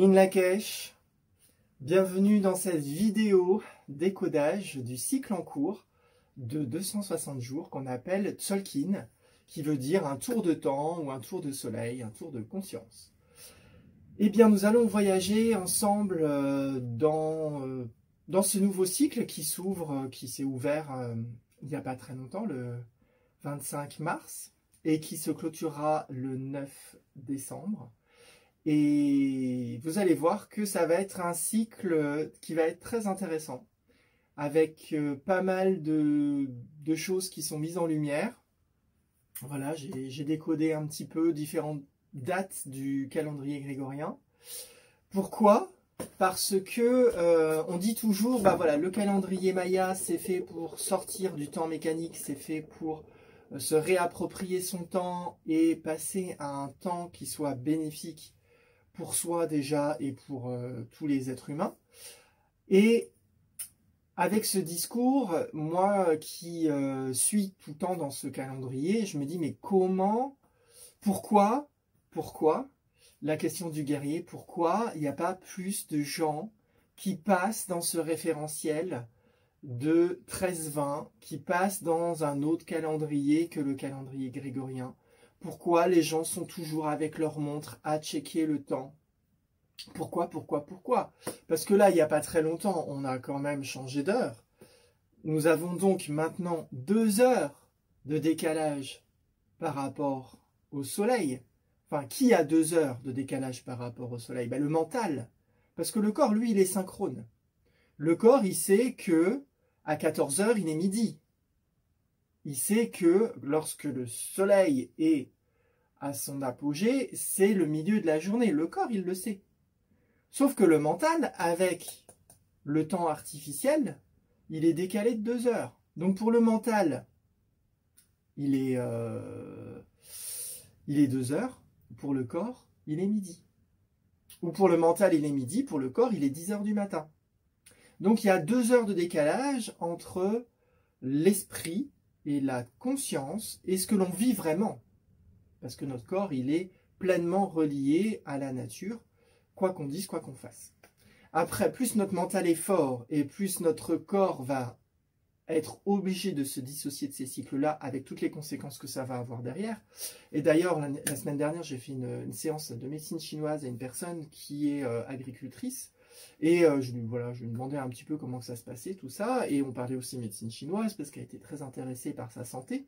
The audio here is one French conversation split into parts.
In Lak'ech, bienvenue dans cette vidéo décodage du cycle en cours de 260 jours qu'on appelle Tzolk'in, qui veut dire un tour de temps ou un tour de soleil, un tour de conscience. Eh bien, nous allons voyager ensemble dans ce nouveau cycle qui s'ouvre, qui s'est ouvert il n'y a pas très longtemps, le 25 mars, et qui se clôturera le 9 décembre. Et vous allez voir que ça va être un cycle qui va être très intéressant, avec pas mal de choses qui sont mises en lumière. Voilà, j'ai décodé un petit peu différentes dates du calendrier grégorien. Pourquoi ? Parce que on dit toujours, bah voilà, le calendrier maya, c'est fait pour sortir du temps mécanique, c'est fait pour se réapproprier son temps et passer à un temps qui soit bénéfique pour soi déjà et pour tous les êtres humains. Et avec ce discours, moi qui suis tout le temps dans ce calendrier, je me dis mais comment, pourquoi la question du guerrier, pourquoi il n'y a pas plus de gens qui passent dans ce référentiel de 13-20, qui passent dans un autre calendrier que le calendrier grégorien? Pourquoi les gens sont toujours avec leur montre à checker le temps? Pourquoi? Parce que là, il n'y a pas très longtemps, on a quand même changé d'heure. Nous avons donc maintenant 2 heures de décalage par rapport au soleil. Enfin, qui a 2 heures de décalage par rapport au soleil? Ben, le mental. Parce que le corps, lui, il est synchrone. Le corps, il sait que à 14 heures, il est midi. Il sait que lorsque le soleil est à son apogée, c'est le milieu de la journée. Le corps, il le sait. Sauf que le mental, avec le temps artificiel, il est décalé de 2 heures. Donc pour le mental, il est 2 heures. Pour le corps, il est midi. Ou pour le mental, il est midi. Pour le corps, il est 10 heures du matin. Donc il y a 2 heures de décalage entre l'esprit et la conscience et ce que l'on vit vraiment. Parce que notre corps, il est pleinement relié à la nature, quoi qu'on dise, quoi qu'on fasse. Après, plus notre mental est fort et plus notre corps va être obligé de se dissocier de ces cycles-là avec toutes les conséquences que ça va avoir derrière. Et d'ailleurs, la semaine dernière, j'ai fait une séance de médecine chinoise à une personne qui est agricultrice. Et je lui demandais un petit peu comment ça se passait, tout ça. Et on parlait aussi médecine chinoise parce qu'elle était très intéressée par sa santé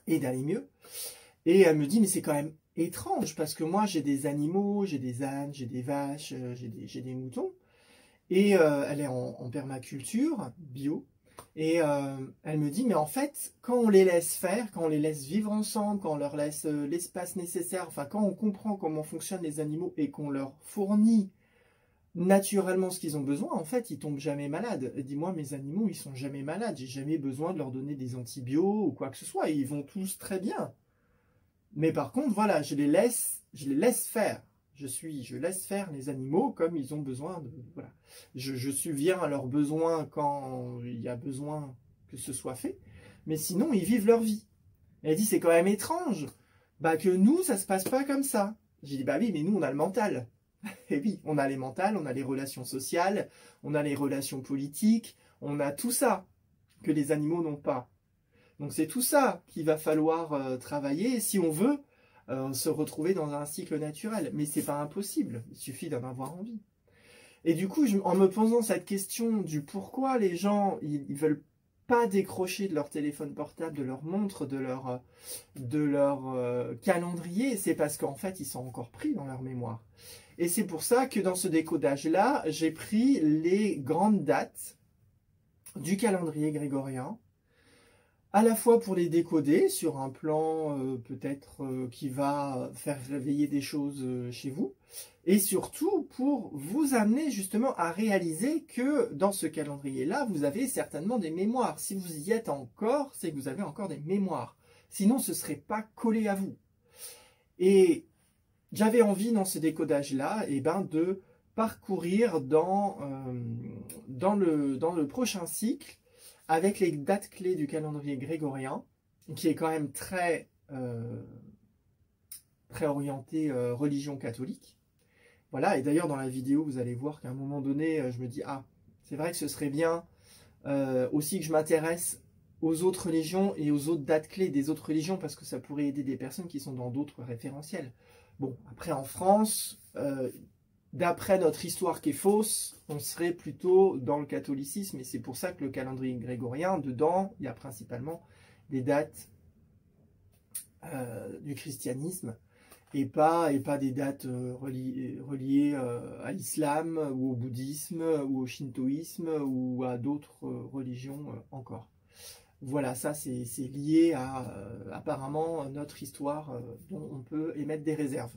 et d'aller mieux. Et elle me dit, mais c'est quand même étrange parce que moi j'ai des animaux, j'ai des ânes, j'ai des vaches, j'ai des moutons. Et elle est en permaculture, bio. Et elle me dit, mais en fait, quand on les laisse faire, quand on les laisse vivre ensemble, quand on leur laisse l'espace nécessaire, enfin quand on comprend comment fonctionnent les animaux et qu'on leur fournit naturellement ce qu'ils ont besoin, en fait, ils tombent jamais malades. Elle dit, moi, mes animaux, ils sont jamais malades. J'ai jamais besoin de leur donner des antibiotiques ou quoi que ce soit. Ils vont tous très bien. Mais par contre, voilà, je les laisse faire. Je laisse faire les animaux comme ils ont besoin de. Voilà. Je subviens à leurs besoins quand il y a besoin que ce soit fait. Mais sinon, ils vivent leur vie. Et elle dit, c'est quand même étrange bah, que nous, ça se passe pas comme ça. J'ai dit, bah oui, mais nous, on a le mental. Et oui, on a les mentales, on a les relations sociales, on a les relations politiques, on a tout ça que les animaux n'ont pas. Donc c'est tout ça qu'il va falloir travailler si on veut se retrouver dans un cycle naturel. Mais c'est pas impossible, il suffit d'en avoir envie. Et du coup, en me posant cette question du pourquoi les gens ils veulent pas décrocher de leur téléphone portable, de leur montre, de leur calendrier, c'est parce qu'en fait ils sont encore pris dans leur mémoire. Et c'est pour ça que dans ce décodage-là, j'ai pris les grandes dates du calendrier grégorien, à la fois pour les décoder sur un plan peut-être qui va faire réveiller des choses chez vous, et surtout pour vous amener justement à réaliser que dans ce calendrier-là, vous avez certainement des mémoires. Si vous y êtes encore, c'est que vous avez encore des mémoires. Sinon, ce ne serait pas collé à vous. Et j'avais envie dans ce décodage-là de parcourir dans le prochain cycle avec les dates clés du calendrier grégorien, qui est quand même très orienté religion catholique. Voilà, et d'ailleurs dans la vidéo, vous allez voir qu'à un moment donné, je me dis, ah, c'est vrai que ce serait bien aussi que je m'intéresse aux autres religions et aux autres dates clés des autres religions, parce que ça pourrait aider des personnes qui sont dans d'autres référentiels. Bon, après en France, d'après notre histoire qui est fausse, on serait plutôt dans le catholicisme, et c'est pour ça que le calendrier grégorien, dedans, il y a principalement des dates du christianisme, et pas des dates reliées à l'islam, ou au bouddhisme, ou au shintoïsme, ou à d'autres religions encore. Voilà, ça c'est lié à apparemment notre histoire dont on peut émettre des réserves.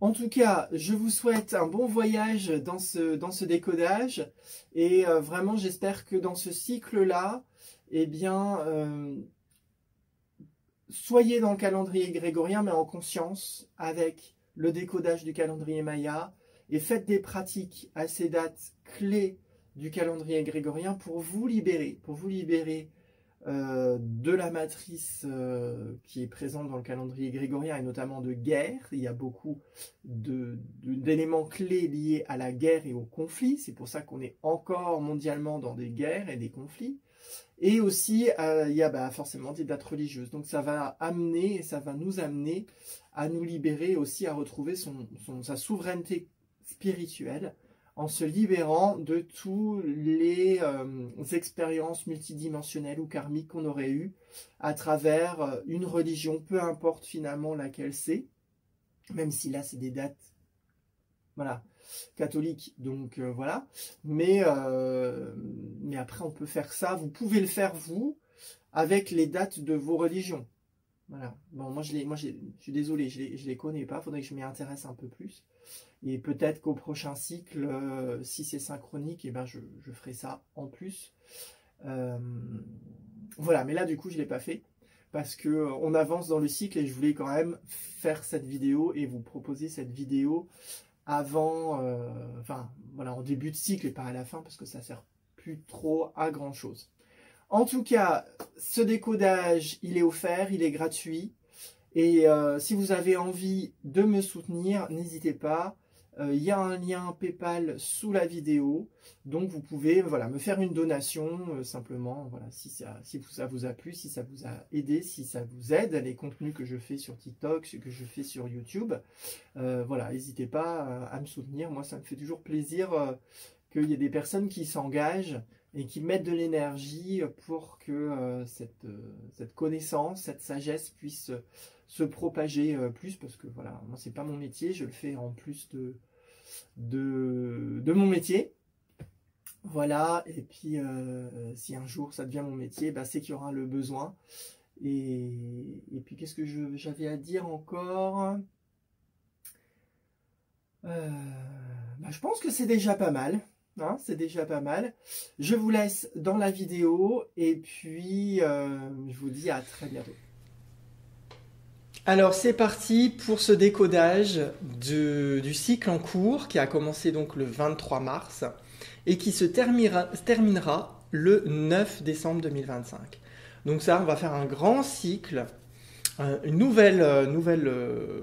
En tout cas, je vous souhaite un bon voyage dans ce décodage, et vraiment j'espère que dans ce cycle-là, eh bien, soyez dans le calendrier grégorien, mais en conscience, avec le décodage du calendrier maya, et faites des pratiques à ces dates clés du calendrier grégorien pour vous libérer de la matrice qui est présente dans le calendrier grégorien, et notamment de guerre. Il y a beaucoup d'éléments clés liés à la guerre et au conflit. C'est pour ça qu'on est encore mondialement dans des guerres et des conflits. Et aussi, il y a forcément des dates religieuses. Donc ça va amener, et ça va nous amener à nous libérer aussi, à retrouver sa souveraineté spirituelle, en se libérant de toutes les expériences multidimensionnelles ou karmiques qu'on aurait eues à travers une religion, peu importe finalement laquelle c'est, même si là c'est des dates, voilà, catholiques, donc voilà. Mais après on peut faire ça, vous pouvez le faire vous, avec les dates de vos religions. Voilà. Bon, moi je suis désolé, je les connais pas, faudrait que je m'y intéresse un peu plus. Et peut-être qu'au prochain cycle, si c'est synchronique, eh ben je ferai ça en plus. Voilà, mais là du coup je ne l'ai pas fait, parce qu'on avance dans le cycle, et je voulais quand même faire cette vidéo et vous proposer cette vidéo avant, enfin voilà, en début de cycle et pas à la fin, parce que ça ne sert plus trop à grand chose. En tout cas, ce décodage, il est offert, il est gratuit. Et si vous avez envie de me soutenir, n'hésitez pas. Il y a un lien PayPal sous la vidéo. Donc vous pouvez me faire une donation, simplement, voilà, si ça vous a plu, si ça vous a aidé, si ça vous aide, les contenus que je fais sur TikTok, ce que je fais sur YouTube. Voilà, n'hésitez pas à me soutenir. Moi, ça me fait toujours plaisir qu'il y ait des personnes qui s'engagent et qui mettent de l'énergie pour que cette connaissance, cette sagesse puisse se propager plus, parce que voilà, moi c'est pas mon métier, je le fais en plus de mon métier. Voilà, et puis si un jour ça devient mon métier, c'est qu'il y aura le besoin. Et puis qu'est-ce que j'avais à dire encore? Je pense que c'est déjà pas mal. Hein, c'est déjà pas mal. Je vous laisse dans la vidéo, et puis je vous dis à très bientôt. Alors c'est parti pour ce décodage du cycle en cours qui a commencé donc le 23 mars et qui se terminera le 9 décembre 2025. Donc ça, on va faire un grand cycle, une nouvelle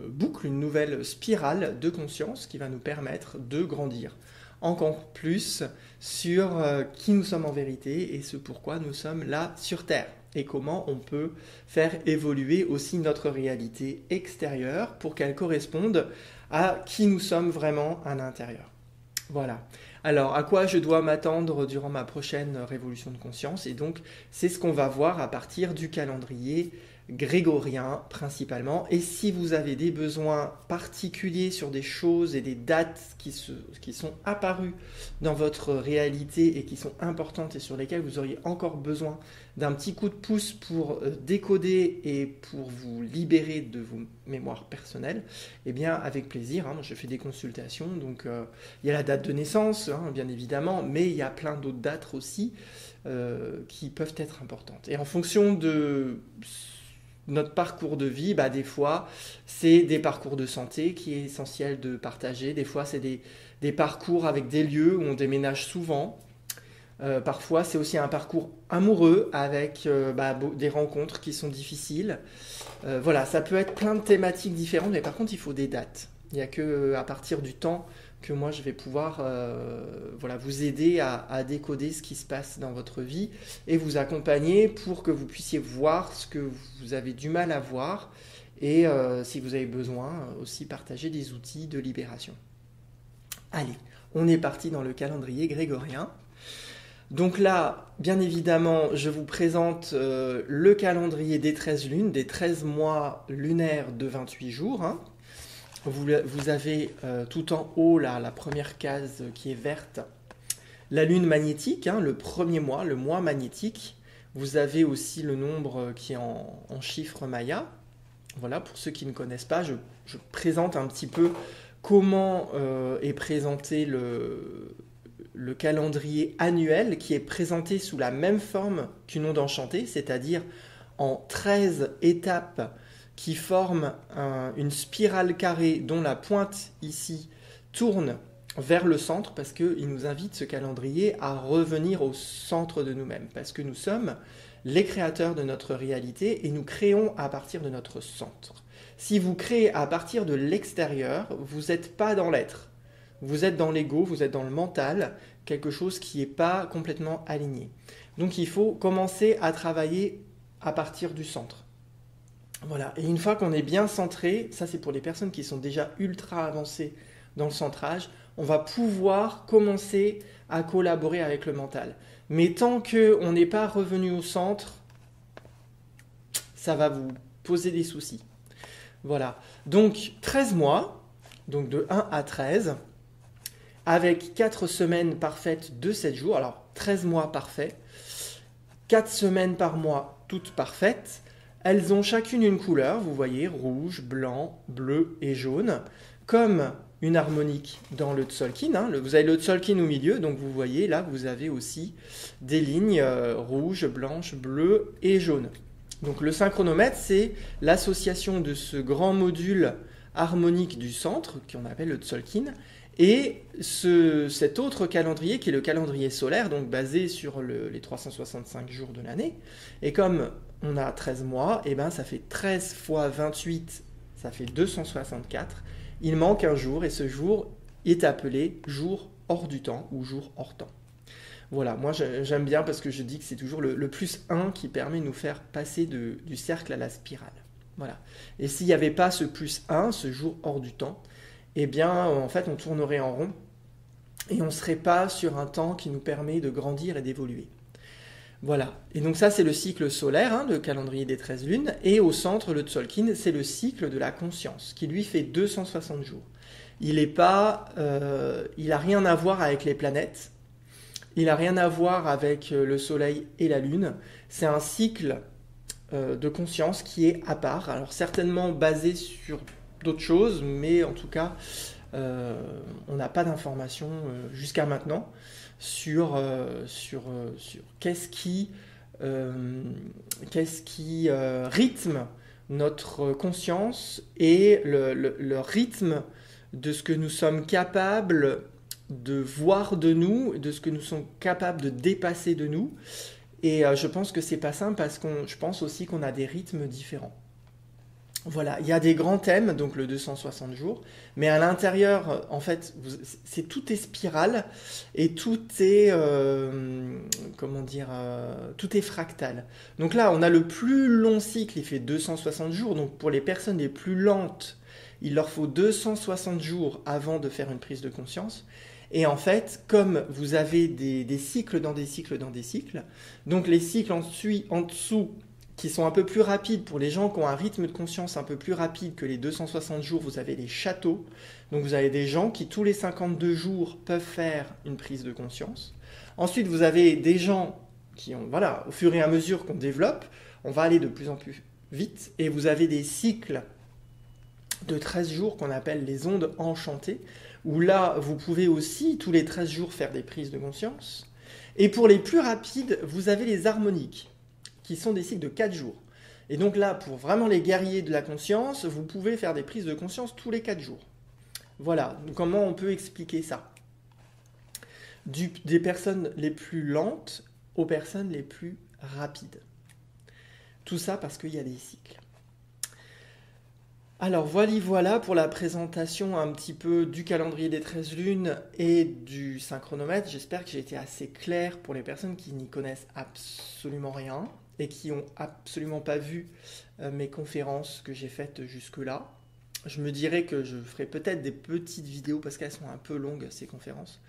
boucle, une nouvelle spirale de conscience qui va nous permettre de grandir encore plus sur qui nous sommes en vérité et ce pourquoi nous sommes là sur Terre, et comment on peut faire évoluer aussi notre réalité extérieure pour qu'elle corresponde à qui nous sommes vraiment à l'intérieur. Voilà. Alors, à quoi je dois m'attendre durant ma prochaine révolution de conscience? Et donc, c'est ce qu'on va voir à partir du calendrier grégorien principalement. Et si vous avez des besoins particuliers sur des choses et des dates qui sont apparues dans votre réalité et qui sont importantes et sur lesquelles vous auriez encore besoin d'un petit coup de pouce pour décoder et pour vous libérer de vos mémoires personnelles, eh bien avec plaisir, hein, je fais des consultations, donc il y a la date de naissance, hein, bien évidemment, mais il y a plein d'autres dates aussi qui peuvent être importantes. Et en fonction de notre parcours de vie, des fois, c'est des parcours de santé qui est essentiel de partager. Des fois, c'est des parcours avec des lieux où on déménage souvent. Parfois, c'est aussi un parcours amoureux avec des rencontres qui sont difficiles. Voilà, ça peut être plein de thématiques différentes, mais par contre, il faut des dates. Il n'y a que à partir du temps que moi je vais pouvoir voilà, vous aider à décoder ce qui se passe dans votre vie et vous accompagner pour que vous puissiez voir ce que vous avez du mal à voir et si vous avez besoin aussi partager des outils de libération. Allez, on est parti dans le calendrier grégorien. Donc là, bien évidemment, je vous présente le calendrier des 13 lunes, des 13 mois lunaires de 28 jours. Hein. Vous avez tout en haut, là, la première case qui est verte, la lune magnétique, hein, le premier mois, le mois magnétique. Vous avez aussi le nombre qui est en chiffres maya. Voilà, pour ceux qui ne connaissent pas, je présente un petit peu comment est présenté le calendrier annuel qui est présenté sous la même forme qu'une onde enchantée, c'est-à-dire en 13 étapes qui forment une spirale carrée dont la pointe ici tourne vers le centre parce qu'il nous invite ce calendrier à revenir au centre de nous-mêmes parce que nous sommes les créateurs de notre réalité et nous créons à partir de notre centre. Si vous créez à partir de l'extérieur, vous n'êtes pas dans l'être. Vous êtes dans l'ego, vous êtes dans le mental, quelque chose qui n'est pas complètement aligné. Donc il faut commencer à travailler à partir du centre. Voilà, et une fois qu'on est bien centré, ça c'est pour les personnes qui sont déjà ultra avancées dans le centrage, on va pouvoir commencer à collaborer avec le mental. Mais tant qu'on n'est pas revenu au centre, ça va vous poser des soucis. Voilà, donc 13 mois, donc de 1 à 13, avec 4 semaines parfaites de 7 jours, alors 13 mois parfaits, 4 semaines par mois toutes parfaites. Elles ont chacune une couleur, vous voyez, rouge, blanc, bleu et jaune, comme une harmonique dans le Tzolk'in. Hein. Vous avez le Tzolk'in au milieu, donc vous voyez là, vous avez aussi des lignes rouges, blanches, bleues et jaunes. Donc le synchronomètre, c'est l'association de ce grand module harmonique du centre, qu'on appelle le Tzolk'in, et cet autre calendrier qui est le calendrier solaire, donc basé sur les 365 jours de l'année. Et comme on a 13 mois, et ben ça fait 13 fois 28, ça fait 264. Il manque un jour et ce jour est appelé jour hors du temps ou jour hors temps. Voilà, moi j'aime bien parce que je dis que c'est toujours le plus 1 qui permet de nous faire passer du cercle à la spirale. Voilà. Et s'il n'y avait pas ce plus 1, ce jour hors du temps, eh bien, en fait, on tournerait en rond et on ne serait pas sur un temps qui nous permet de grandir et d'évoluer. Voilà. Et donc ça, c'est le cycle solaire, hein, le calendrier des 13 lunes. Et au centre, le Tzolk'in, c'est le cycle de la conscience, qui lui fait 260 jours. Il n'a rien à voir avec les planètes. Il n'a rien à voir avec le soleil et la lune. C'est un cycle de conscience qui est à part. Alors certainement basé sur d'autres choses, mais en tout cas, on n'a pas d'informations jusqu'à maintenant sur qu'est-ce qui rythme notre conscience et le rythme de ce que nous sommes capables de voir de nous, de ce que nous sommes capables de dépasser de nous. Et je pense que c'est pas simple parce que je pense aussi qu'on a des rythmes différents. Voilà, il y a des grands thèmes, donc le 260 jours, mais à l'intérieur, en fait, tout est spirale et tout est, tout est fractal. Donc là, on a le plus long cycle, il fait 260 jours, donc pour les personnes les plus lentes, il leur faut 260 jours avant de faire une prise de conscience. Et en fait, comme vous avez des cycles dans des cycles dans des cycles, donc les cycles en dessous, qui sont un peu plus rapides pour les gens qui ont un rythme de conscience un peu plus rapide que les 260 jours, vous avez les châteaux. Donc vous avez des gens qui tous les 52 jours peuvent faire une prise de conscience. Ensuite, vous avez des gens qui ont, voilà, au fur et à mesure qu'on développe, on va aller de plus en plus vite. Et vous avez des cycles de 13 jours qu'on appelle les ondes enchantées, où là, vous pouvez aussi tous les 13 jours faire des prises de conscience. Et pour les plus rapides, vous avez les harmoniques, qui sont des cycles de 4 jours. Et donc là, pour vraiment les guerriers de la conscience, vous pouvez faire des prises de conscience tous les 4 jours. Voilà, donc comment on peut expliquer ça ? Des personnes les plus lentes aux personnes les plus rapides. Tout ça parce qu'il y a des cycles. Alors voilà pour la présentation un petit peu du calendrier des 13 lunes et du synchronomètre. J'espère que j'ai été assez clair pour les personnes qui n'y connaissent absolument rien et qui n'ont absolument pas vu mes conférences que j'ai faites jusque-là. Je me dirais que je ferai peut-être des petites vidéos, parce qu'elles sont un peu longues ces conférences,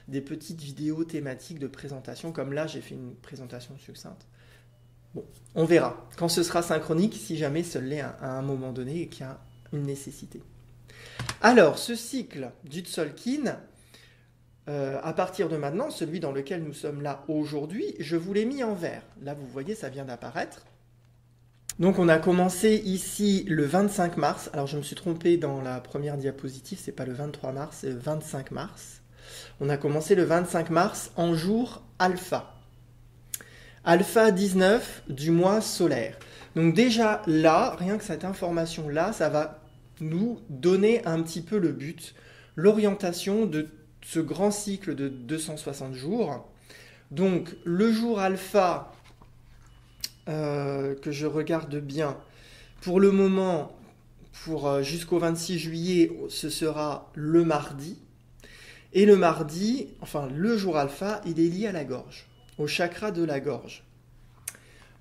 des petites vidéos thématiques de présentation, comme là j'ai fait une présentation succincte. Bon, on verra quand ce sera synchronique, si jamais ce l'est à un moment donné et qu'il y a une nécessité. Alors, ce cycle du Tzolk'in, à partir de maintenant, celui dans lequel nous sommes là aujourd'hui, je vous l'ai mis en vert. Là, vous voyez, ça vient d'apparaître. Donc, on a commencé ici le 25 mars. Alors, je me suis trompé dans la première diapositive, c'est pas le 23 mars, c'est le 25 mars. On a commencé le 25 mars en jour alpha. Alpha 19 du mois solaire. Donc déjà là, rien que cette information-là, ça va nous donner un petit peu le but, l'orientation de ce grand cycle de 260 jours. Donc le jour alpha, que je regarde bien, pour le moment, jusqu'au 26 juillet, ce sera le mardi. Et le mardi, enfin le jour alpha, il est lié à la gorge, au chakra de la gorge.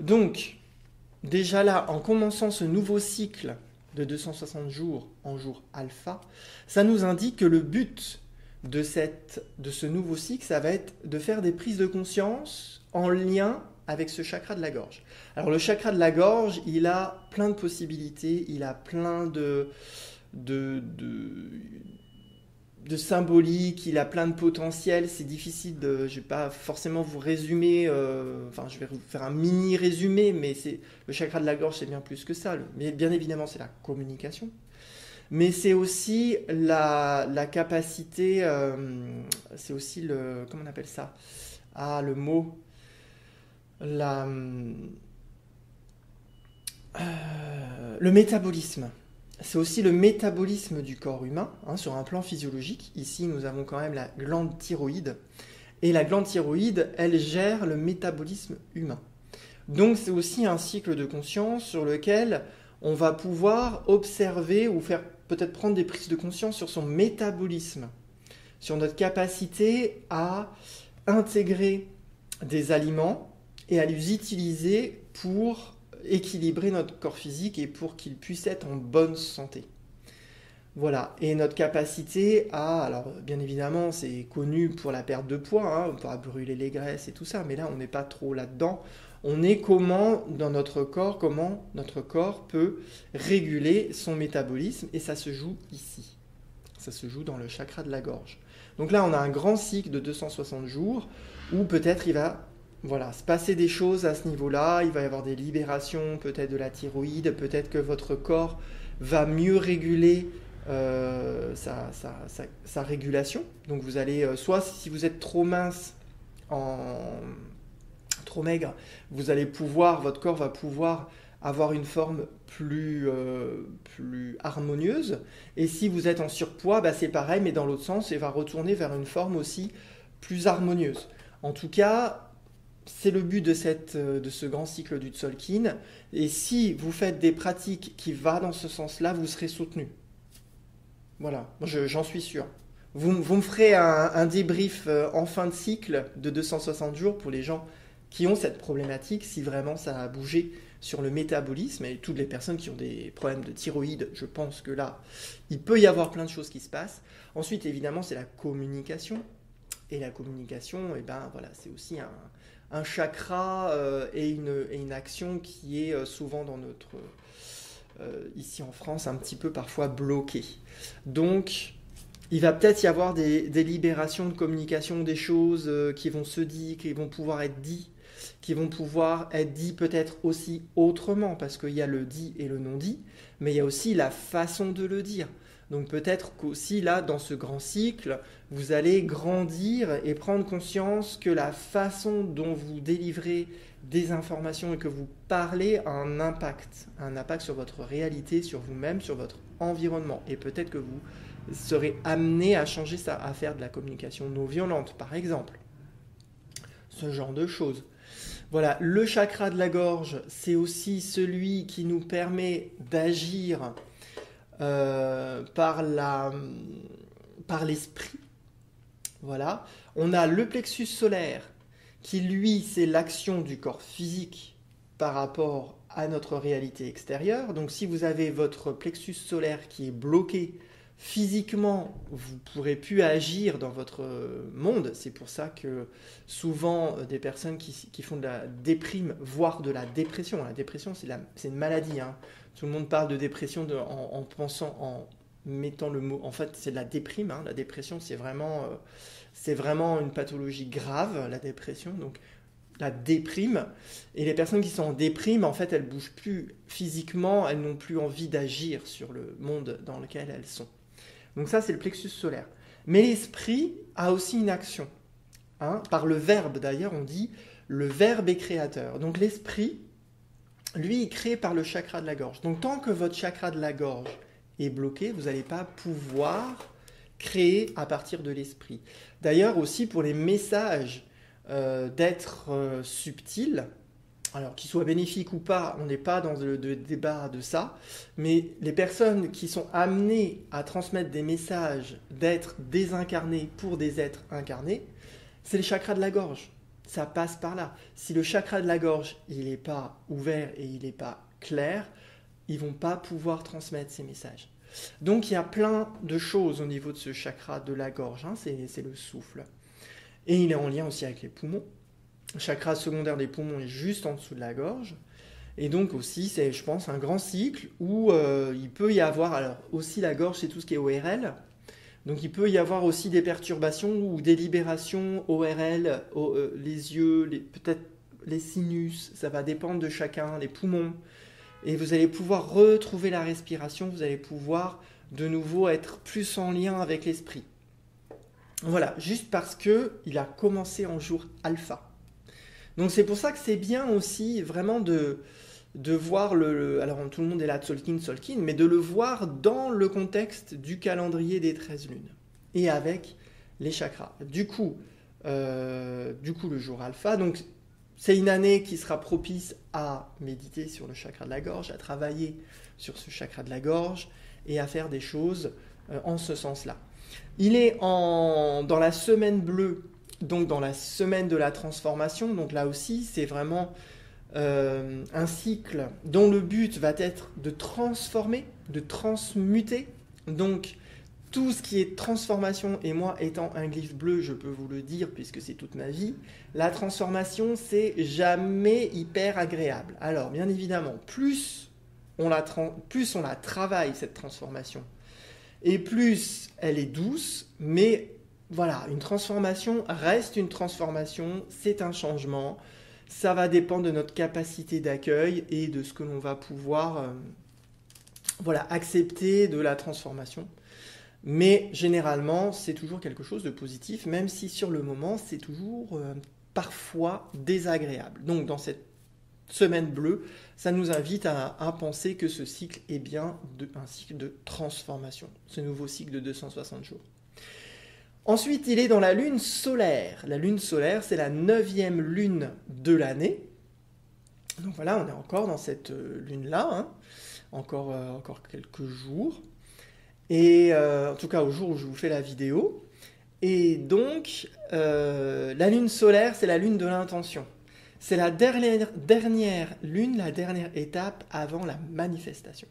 Donc, déjà là, en commençant ce nouveau cycle de 260 jours en jour alpha, ça nous indique que le but de ce nouveau cycle, ça va être de faire des prises de conscience en lien avec ce chakra de la gorge. Alors le chakra de la gorge, il a plein de possibilités, il a plein de symbolique, il a plein de potentiel, c'est difficile je ne vais pas forcément vous résumer, je vais vous faire un mini résumé, mais le chakra de la gorge c'est bien plus que ça, mais bien évidemment c'est la communication, mais c'est aussi la capacité, c'est aussi comment on appelle ça, le mot, le métabolisme. C'est aussi le métabolisme du corps humain, sur un plan physiologique. Ici, nous avons quand même la glande thyroïde. Et la glande thyroïde, elle gère le métabolisme humain. Donc, c'est aussi un cycle de conscience sur lequel on va pouvoir observer ou faire peut-être prendre des prises de conscience sur son métabolisme, sur notre capacité à intégrer des aliments et à les utiliser pour équilibrer notre corps physique et pour qu'il puisse être en bonne santé. Voilà, et notre capacité alors bien évidemment c'est connu pour la perte de poids, on pourra brûler les graisses et tout ça, mais là on n'est pas trop là-dedans. On est comment notre corps peut réguler son métabolisme, et ça se joue ici. Ça se joue dans le chakra de la gorge. Donc là on a un grand cycle de 260 jours où peut-être il va se passer des choses à ce niveau-là, il va y avoir des libérations peut-être de la thyroïde, peut-être que votre corps va mieux réguler sa régulation. Donc vous allez, soit si vous êtes trop mince, trop maigre, votre corps va pouvoir avoir une forme plus harmonieuse. Et si vous êtes en surpoids, c'est pareil, mais dans l'autre sens, il va retourner vers une forme aussi plus harmonieuse. En tout cas, c'est le but de ce grand cycle du Tzolk'in. Et si vous faites des pratiques qui vont dans ce sens-là, vous serez soutenu. Voilà, j'en suis sûr. Vous me ferez un débrief en fin de cycle de 260 jours pour les gens qui ont cette problématique, si vraiment ça a bougé sur le métabolisme. Et toutes les personnes qui ont des problèmes de thyroïde, je pense que là, il peut y avoir plein de choses qui se passent. Ensuite, évidemment, c'est la communication. Et la communication, c'est aussi un chakra et une action qui est souvent dans notre, ici en France, un petit peu parfois bloquée. Donc, il va peut-être y avoir des libérations de communication, des choses qui vont se dire, qui vont pouvoir être dites, peut-être aussi autrement, parce qu'il y a le dit et le non-dit, mais il y a aussi la façon de le dire. Donc peut-être qu'aussi là, dans ce grand cycle, vous allez grandir et prendre conscience que la façon dont vous délivrez des informations et que vous parlez a un impact sur votre réalité, sur vous-même, sur votre environnement. Et peut-être que vous serez amené à changer ça, à faire de la communication non violente, par exemple. Ce genre de choses. Voilà, le chakra de la gorge, c'est aussi celui qui nous permet d'agir par l'esprit. Voilà. On a le plexus solaire qui, lui, c'est l'action du corps physique par rapport à notre réalité extérieure. Donc si vous avez votre plexus solaire qui est bloqué physiquement, vous ne pourrez plus agir dans votre monde. C'est pour ça que souvent des personnes qui font de la déprime, voire de la dépression. La dépression, c'est une maladie. Hein. Tout le monde parle de dépression en pensant, en mettant le mot... En fait, c'est de la déprime. Hein. La dépression, c'est vraiment une pathologie grave, la dépression. Donc, la déprime. Et les personnes qui sont en déprime, en fait, elles ne bougent plus physiquement, elles n'ont plus envie d'agir sur le monde dans lequel elles sont. Donc ça, c'est le plexus solaire. Mais l'esprit a aussi une action. Hein. Par le verbe, d'ailleurs, on dit le verbe est créateur. Donc l'esprit, lui, est créé par le chakra de la gorge. Donc tant que votre chakra de la gorge est bloqué, vous n'allez pas pouvoir créer à partir de l'esprit. D'ailleurs, aussi pour les messages d'êtres subtils, alors qu'ils soient bénéfiques ou pas, on n'est pas dans le débat de ça, mais les personnes qui sont amenées à transmettre des messages d'êtres désincarnés pour des êtres incarnés, c'est le chakra de la gorge. Ça passe par là. Si le chakra de la gorge, il n'est pas ouvert et il n'est pas clair, ils ne vont pas pouvoir transmettre ces messages. Donc il y a plein de choses au niveau de ce chakra de la gorge, hein, c'est le souffle. Et il est en lien aussi avec les poumons. Le chakra secondaire des poumons est juste en dessous de la gorge. Et donc aussi, c'est, je pense, un grand cycle où il peut y avoir, alors aussi la gorge, c'est tout ce qui est ORL. Donc il peut y avoir aussi des perturbations ou des libérations ORL, les yeux, peut-être les sinus, ça va dépendre de chacun, les poumons. Et vous allez pouvoir retrouver la respiration, vous allez pouvoir de nouveau être plus en lien avec l'esprit. Voilà, juste parce qu'il a commencé en jour alpha. Donc c'est pour ça que c'est bien aussi vraiment de voir alors tout le monde est là, Tzolk'in, mais de le voir dans le contexte du calendrier des 13 lunes et avec les chakras. Du coup le jour alpha, donc c'est une année qui sera propice à méditer sur le chakra de la gorge, à travailler sur ce chakra de la gorge et à faire des choses en ce sens-là. Il est dans la semaine bleue, donc dans la semaine de la transformation. Donc là aussi, c'est vraiment un cycle dont le but va être de transformer, de transmuter. Donc tout ce qui est transformation, et moi étant un glyphe bleu, je peux vous le dire puisque c'est toute ma vie, la transformation, c'est jamais hyper agréable. Alors bien évidemment, plus on la travaille, cette transformation, et plus elle est douce, mais voilà, une transformation reste une transformation, c'est un changement, ça va dépendre de notre capacité d'accueil et de ce que l'on va pouvoir accepter de la transformation. Mais généralement, c'est toujours quelque chose de positif, même si sur le moment, c'est toujours parfois désagréable. Donc dans cette semaine bleue, ça nous invite à penser que ce cycle est bien un cycle de transformation, ce nouveau cycle de 260 jours. Ensuite, il est dans la lune solaire. La lune solaire, c'est la 9e lune de l'année. Donc voilà, on est encore dans cette lune-là, hein. Encore quelques jours. Et en tout cas, au jour où je vous fais la vidéo. Et donc, la lune solaire, c'est la lune de l'intention. C'est la dernière lune, la dernière étape avant la manifestation.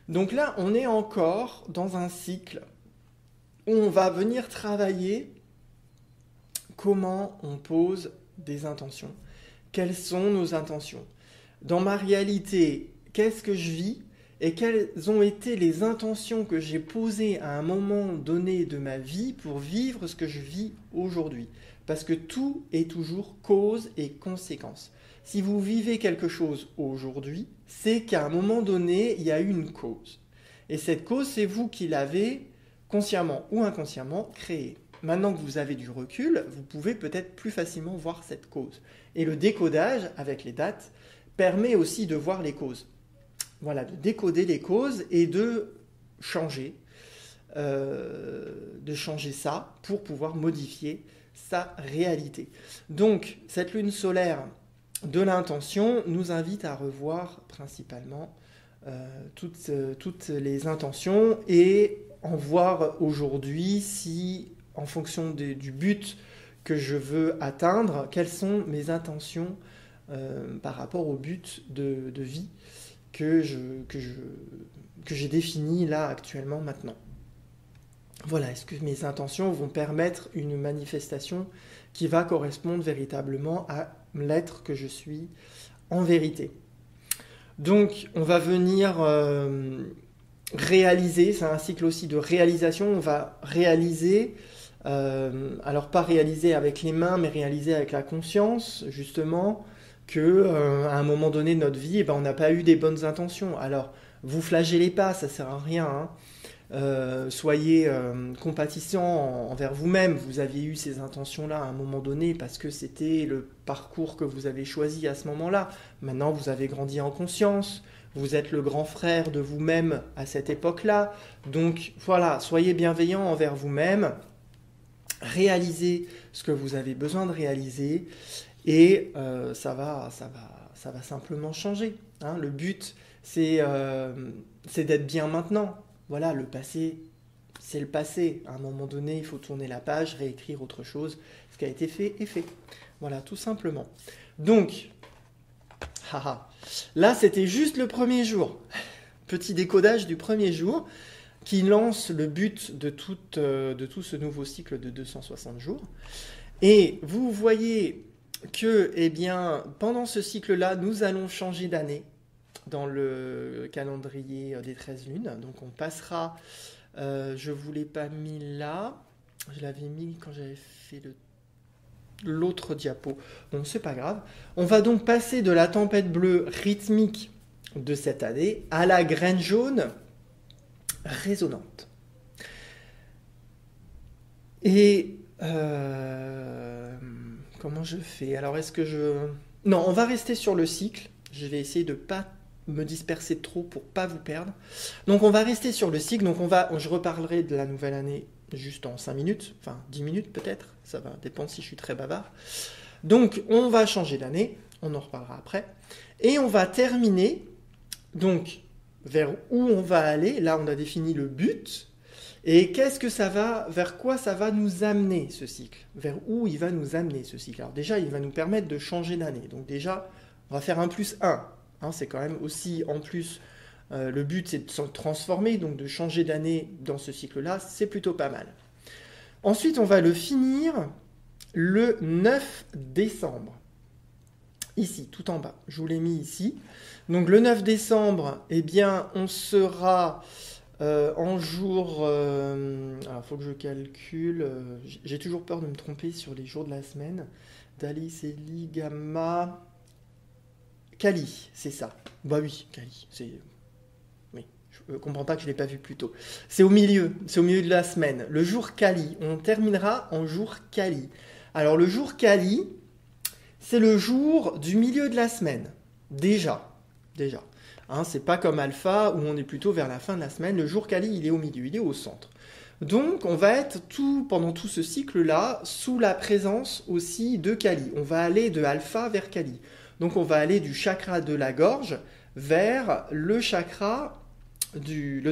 Donc là, on est encore dans un cycle où on va venir travailler comment on pose des intentions. Quelles sont nos intentions? Dans ma réalité, qu'est-ce que je vis? Et quelles ont été les intentions que j'ai posées à un moment donné de ma vie pour vivre ce que je vis aujourd'hui? Parce que tout est toujours cause et conséquence. Si vous vivez quelque chose aujourd'hui, c'est qu'à un moment donné, il y a eu une cause. Et cette cause, c'est vous qui l'avez consciemment ou inconsciemment créée. Maintenant que vous avez du recul, vous pouvez peut-être plus facilement voir cette cause. Et le décodage, avec les dates, permet aussi de voir les causes. Voilà, de décoder les causes et de changer ça pour pouvoir modifier sa réalité. Donc, cette lune solaire de l'intention nous invite à revoir principalement toutes les intentions et en voir aujourd'hui si, en fonction du but que je veux atteindre, quelles sont mes intentions par rapport au but de vie que j'ai défini là actuellement maintenant. Voilà, est-ce que mes intentions vont permettre une manifestation qui va correspondre véritablement à l'être que je suis en vérité. Donc, on va venir réaliser, c'est un cycle aussi de réalisation, on va réaliser, alors pas réaliser avec les mains, mais réaliser avec la conscience, justement, que à un moment donné de notre vie, on n'a pas eu des bonnes intentions. Alors, vous flagellez pas, ça sert à rien, hein. Soyez compatissant envers vous-même. Vous aviez eu ces intentions-là à un moment donné parce que c'était le parcours que vous avez choisi à ce moment-là. Maintenant, vous avez grandi en conscience. Vous êtes le grand frère de vous-même à cette époque-là. Donc voilà, soyez bienveillant envers vous-même. Réalisez ce que vous avez besoin de réaliser et ça va simplement changer, hein. Le but, c'est d'être bien maintenant. Voilà, le passé, c'est le passé. À un moment donné, il faut tourner la page, réécrire autre chose. Ce qui a été fait est fait. Voilà, tout simplement. Donc, là, c'était juste le premier jour. Petit décodage du premier jour qui lance le but de tout ce nouveau cycle de 260 jours. Et vous voyez que, pendant ce cycle-là, nous allons changer d'année dans le calendrier des 13 lunes. Donc on passera, je ne vous l'ai pas mis là, je l'avais mis quand j'avais fait l'autre diapo. Bon, c'est pas grave. On va donc passer de la tempête bleue rythmique de cette année à la graine jaune résonante. Et comment je fais? Alors est-ce que Non, on va rester sur le cycle. Je vais essayer de ne pas me disperser trop pour pas vous perdre. Donc on va rester sur le cycle. Donc je reparlerai de la nouvelle année juste en 5 minutes, enfin 10 minutes peut-être, ça va dépendre si je suis très bavard. Donc on va changer d'année, on en reparlera après. Et on va terminer, donc vers où on va aller. Là on a défini le but. Et vers quoi ça va nous amener ce cycle? Vers où il va nous amener ce cycle? Alors déjà il va nous permettre de changer d'année. Donc déjà on va faire 1 + 1. Hein, c'est quand même aussi, en plus, le but c'est de se transformer, donc de changer d'année dans ce cycle-là, c'est plutôt pas mal. Ensuite, on va le finir le 9 décembre. Ici, tout en bas, je vous l'ai mis ici. Donc le 9 décembre, on sera en jour... alors, il faut que je calcule. J'ai toujours peur de me tromper sur les jours de la semaine. Dali, Célie, Gamma... Kali, c'est ça. Bah oui, Kali, c'est... Oui, je ne comprends pas que je ne l'ai pas vu plus tôt. C'est au milieu de la semaine. Le jour Kali, on terminera en jour Kali. Alors le jour Kali, c'est le jour du milieu de la semaine. Déjà. Hein, c'est pas comme Alpha où on est plutôt vers la fin de la semaine. Le jour Kali, il est au milieu, il est au centre. Donc on va être pendant tout ce cycle-là sous la présence aussi de Kali. On va aller de Alpha vers Kali. Donc on va aller du chakra de la gorge vers le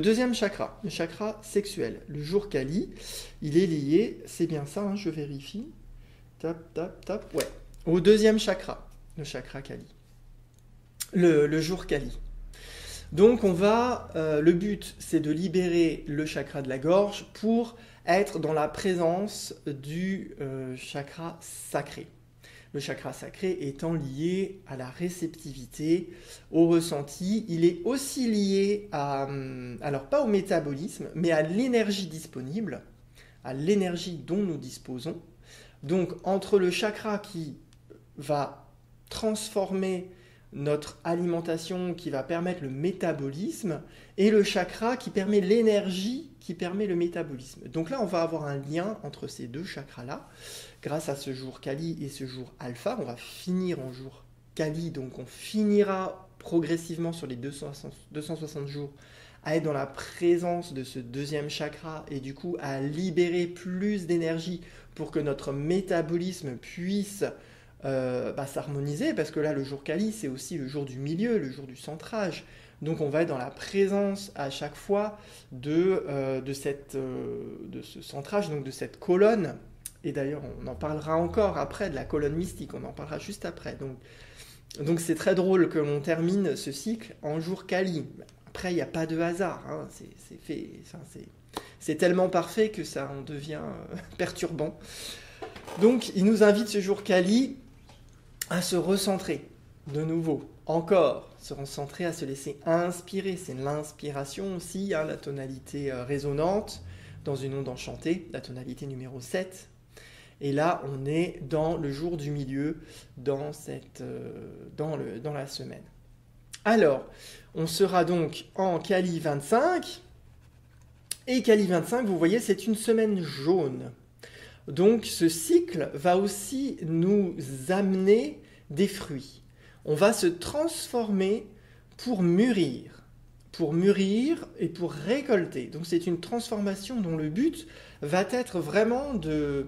deuxième chakra, le chakra sexuel. Le jour Kali, il est lié, c'est bien ça, hein, je vérifie. Tap, ouais. Au deuxième chakra, le chakra Kali. Le jour Kali. Donc le but c'est de libérer le chakra de la gorge pour être dans la présence du chakra sacré. Le chakra sacré étant lié à la réceptivité, au ressenti. Il est aussi lié alors pas au métabolisme, mais à l'énergie disponible, à l'énergie dont nous disposons. Donc entre le chakra qui va transformer notre alimentation, qui va permettre le métabolisme, et le chakra qui permet l'énergie, qui permet le métabolisme. Donc là, on va avoir un lien entre ces deux chakras-là. Grâce à ce jour Kali et ce jour Alpha, on va finir en jour Kali, donc on finira progressivement sur les 260 jours à être dans la présence de ce deuxième chakra et du coup à libérer plus d'énergie pour que notre métabolisme puisse s'harmoniser, parce que là le jour Kali c'est aussi le jour du milieu, le jour du centrage. Donc on va être dans la présence à chaque fois de ce centrage, donc de cette colonne. Et d'ailleurs, on en parlera encore après de la colonne mystique, on en parlera juste après. Donc c'est très drôle que l'on termine ce cycle en jour Kali. Après, il n'y a pas de hasard, hein. C'est fait, c'est tellement parfait que ça en devient perturbant. Donc il nous invite ce jour Kali à se recentrer de nouveau, encore, se recentrer, à se laisser inspirer. C'est l'inspiration aussi, hein, la tonalité résonante dans une onde enchantée, la tonalité numéro 7. Et là, on est dans le jour du milieu, dans la semaine. Alors, on sera donc en Kali 25. Et Kali 25, vous voyez, c'est une semaine jaune. Donc, ce cycle va aussi nous amener des fruits. On va se transformer pour mûrir et pour récolter. Donc, c'est une transformation dont le but va être vraiment de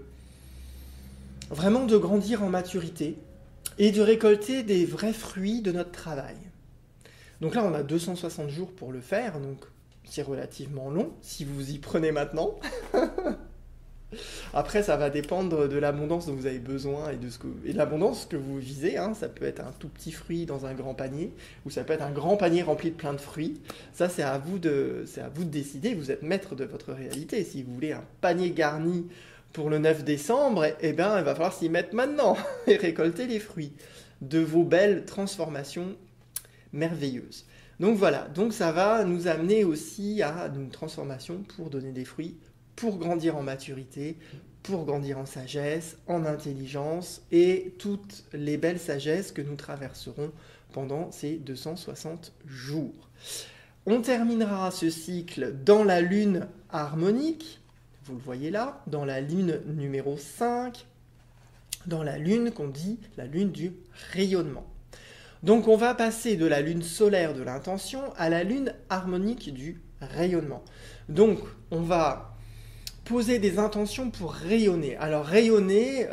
grandir en maturité et de récolter des vrais fruits de notre travail. Donc là, on a 260 jours pour le faire, donc c'est relativement long si vous y prenez maintenant. Après, ça va dépendre de l'abondance dont vous avez besoin et de l'abondance que vous visez, hein. Ça peut être un tout petit fruit dans un grand panier, ou ça peut être un grand panier rempli de plein de fruits. Ça, c'est à vous de décider. Vous êtes maître de votre réalité. Si vous voulez un panier garni pour le 9 décembre, eh bien, il va falloir s'y mettre maintenant et récolter les fruits de vos belles transformations merveilleuses. Donc voilà, donc ça va nous amener aussi à une transformation pour donner des fruits, pour grandir en maturité, pour grandir en sagesse, en intelligence et toutes les belles sagesses que nous traverserons pendant ces 260 jours. On terminera ce cycle dans la lune harmonique, vous le voyez là, dans la lune numéro 5, dans la lune qu'on dit la lune du rayonnement. Donc on va passer de la lune solaire de l'intention à la lune harmonique du rayonnement. Donc on va poser des intentions pour rayonner. Alors rayonner,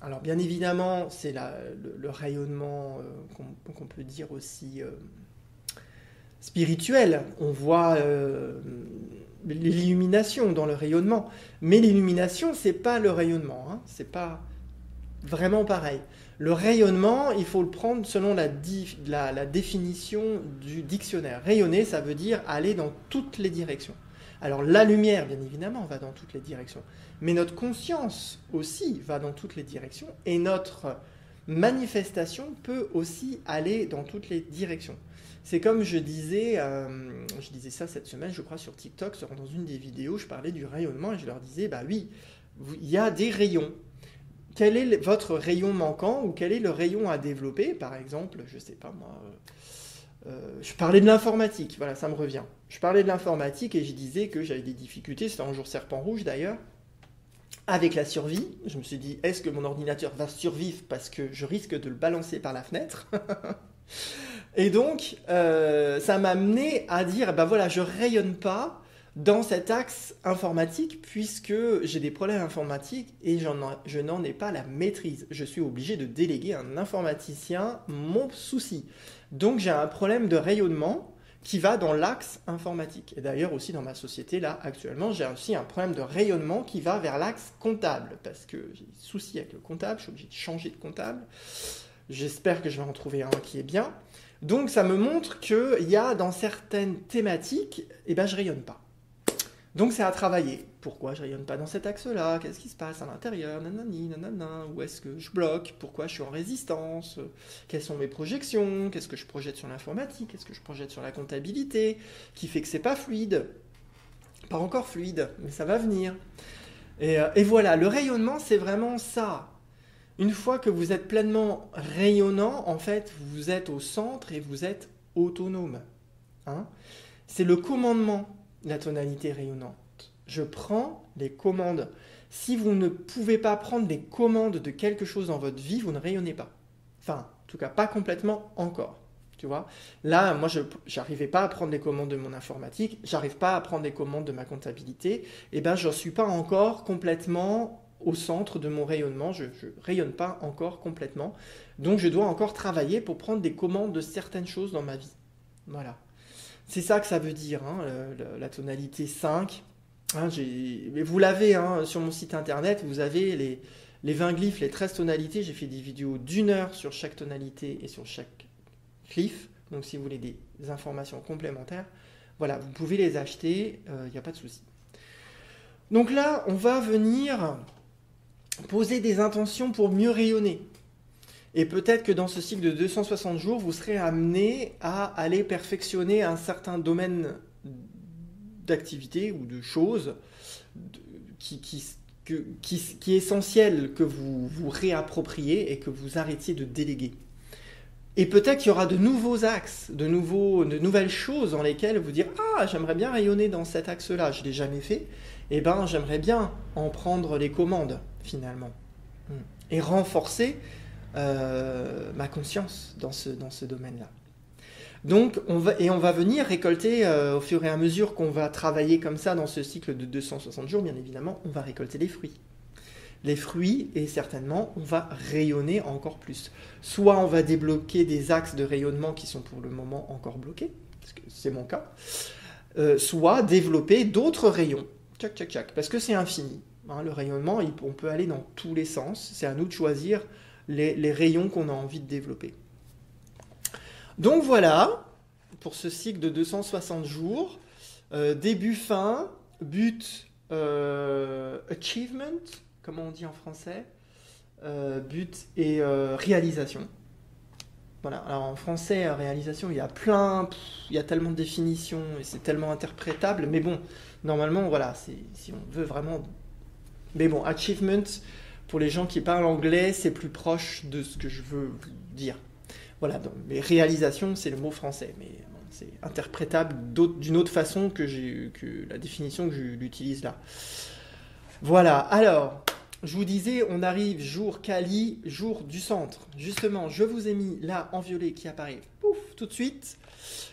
alors bien évidemment c'est le rayonnement qu'on peut dire aussi spirituel. On voit l'illumination dans le rayonnement, mais l'illumination c'est pas le rayonnement, hein. C'est pas vraiment pareil. Le rayonnement, il faut le prendre selon la définition du dictionnaire. Rayonner, ça veut dire aller dans toutes les directions. Alors la lumière, bien évidemment, va dans toutes les directions, mais notre conscience aussi va dans toutes les directions, et notre manifestation peut aussi aller dans toutes les directions. C'est comme je disais ça cette semaine, je crois, sur TikTok, dans une des vidéos, je parlais du rayonnement, et je leur disais, bah oui, il y a des rayons. Quel est votre rayon manquant, ou quel est le rayon à développer? Par exemple, je sais pas moi, je parlais de l'informatique, voilà, ça me revient. Je parlais de l'informatique et je disais que j'avais des difficultés, c'était un jour serpent rouge d'ailleurs, avec la survie. Je me suis dit, est-ce que mon ordinateur va survivre parce que je risque de le balancer par la fenêtre? Et donc, ça m'a amené à dire, bah voilà, je rayonne pas dans cet axe informatique puisque j'ai des problèmes informatiques et je n'en ai pas la maîtrise. Je suis obligé de déléguer à un informaticien mon souci. Donc j'ai un problème de rayonnement qui va dans l'axe informatique. Et d'ailleurs aussi dans ma société, là, actuellement, j'ai aussi un problème de rayonnement qui va vers l'axe comptable parce que j'ai des soucis avec le comptable, je suis obligé de changer de comptable. J'espère que je vais en trouver un qui est bien. Donc ça me montre qu'il y a dans certaines thématiques, eh ben, je rayonne pas. Donc c'est à travailler. Pourquoi je ne rayonne pas dans cet axe-là? Qu'est-ce qui se passe à l'intérieur? Nanani, nanana. Où est-ce que je bloque? Pourquoi je suis en résistance? Quelles sont mes projections? Qu'est-ce que je projette sur l'informatique? Qu'est-ce que je projette sur la comptabilité? Qui fait que c'est pas fluide? Pas encore fluide, mais ça va venir. Et voilà, le rayonnement, c'est vraiment ça. Une fois que vous êtes pleinement rayonnant, en fait, vous êtes au centre et vous êtes autonome. Hein? C'est le commandement. La tonalité rayonnante. Je prends les commandes. Si vous ne pouvez pas prendre les commandes de quelque chose dans votre vie, vous ne rayonnez pas. Enfin, en tout cas, pas complètement encore. Tu vois? Là, moi, je n'arrivais pas à prendre les commandes de mon informatique, j'arrive pas à prendre les commandes de ma comptabilité, et ben, je ne suis pas encore complètement au centre de mon rayonnement, je ne rayonne pas encore complètement. Donc, je dois encore travailler pour prendre des commandes de certaines choses dans ma vie. Voilà. C'est ça que ça veut dire, hein, la tonalité 5. Hein, mais vous l'avez hein, sur mon site internet, vous avez les 20 glyphes, les 13 tonalités. J'ai fait des vidéos d'1 heure sur chaque tonalité et sur chaque glyphe. Donc si vous voulez des informations complémentaires, voilà, vous pouvez les acheter, il n'y a pas de souci. Donc là, on va venir poser des intentions pour mieux rayonner. Et peut-être que dans ce cycle de 260 jours, vous serez amené à aller perfectionner un certain domaine d'activité ou de choses qui est essentiel que vous vous réappropriez et que vous arrêtiez de déléguer. Et peut-être qu'il y aura de nouveaux axes, de nouvelles choses dans lesquelles vous dire « Ah, j'aimerais bien rayonner dans cet axe-là, je ne l'ai jamais fait. » Eh bien, j'aimerais bien en prendre les commandes, finalement. Et renforcer ma conscience dans ce domaine-là. Donc, on va venir récolter, au fur et à mesure qu'on va travailler comme ça dans ce cycle de 260 jours, bien évidemment, on va récolter les fruits. Les fruits, et certainement, on va rayonner encore plus. Soit on va débloquer des axes de rayonnement qui sont pour le moment encore bloqués, parce que c'est mon cas, soit développer d'autres rayons, tchac, tchac, tchac, parce que c'est infini. Hein, le rayonnement, on peut aller dans tous les sens, c'est à nous de choisir les rayons qu'on a envie de développer. Donc voilà, pour ce cycle de 260 jours, début-fin, but, achievement, comment on dit en français, but et réalisation. Voilà. Alors en français, réalisation, il y a tellement de définitions et c'est tellement interprétable, mais bon, normalement, voilà, si on veut vraiment... Mais bon, achievement, pour les gens qui parlent anglais, c'est plus proche de ce que je veux dire. Voilà, donc, mais réalisation, c'est le mot français, mais bon, c'est interprétable d'une autre façon que la définition que j'utilise là. Voilà, alors, je vous disais, on arrive jour Kali, jour du centre. Justement, je vous ai mis là en violet qui apparaît, pouf, tout de suite,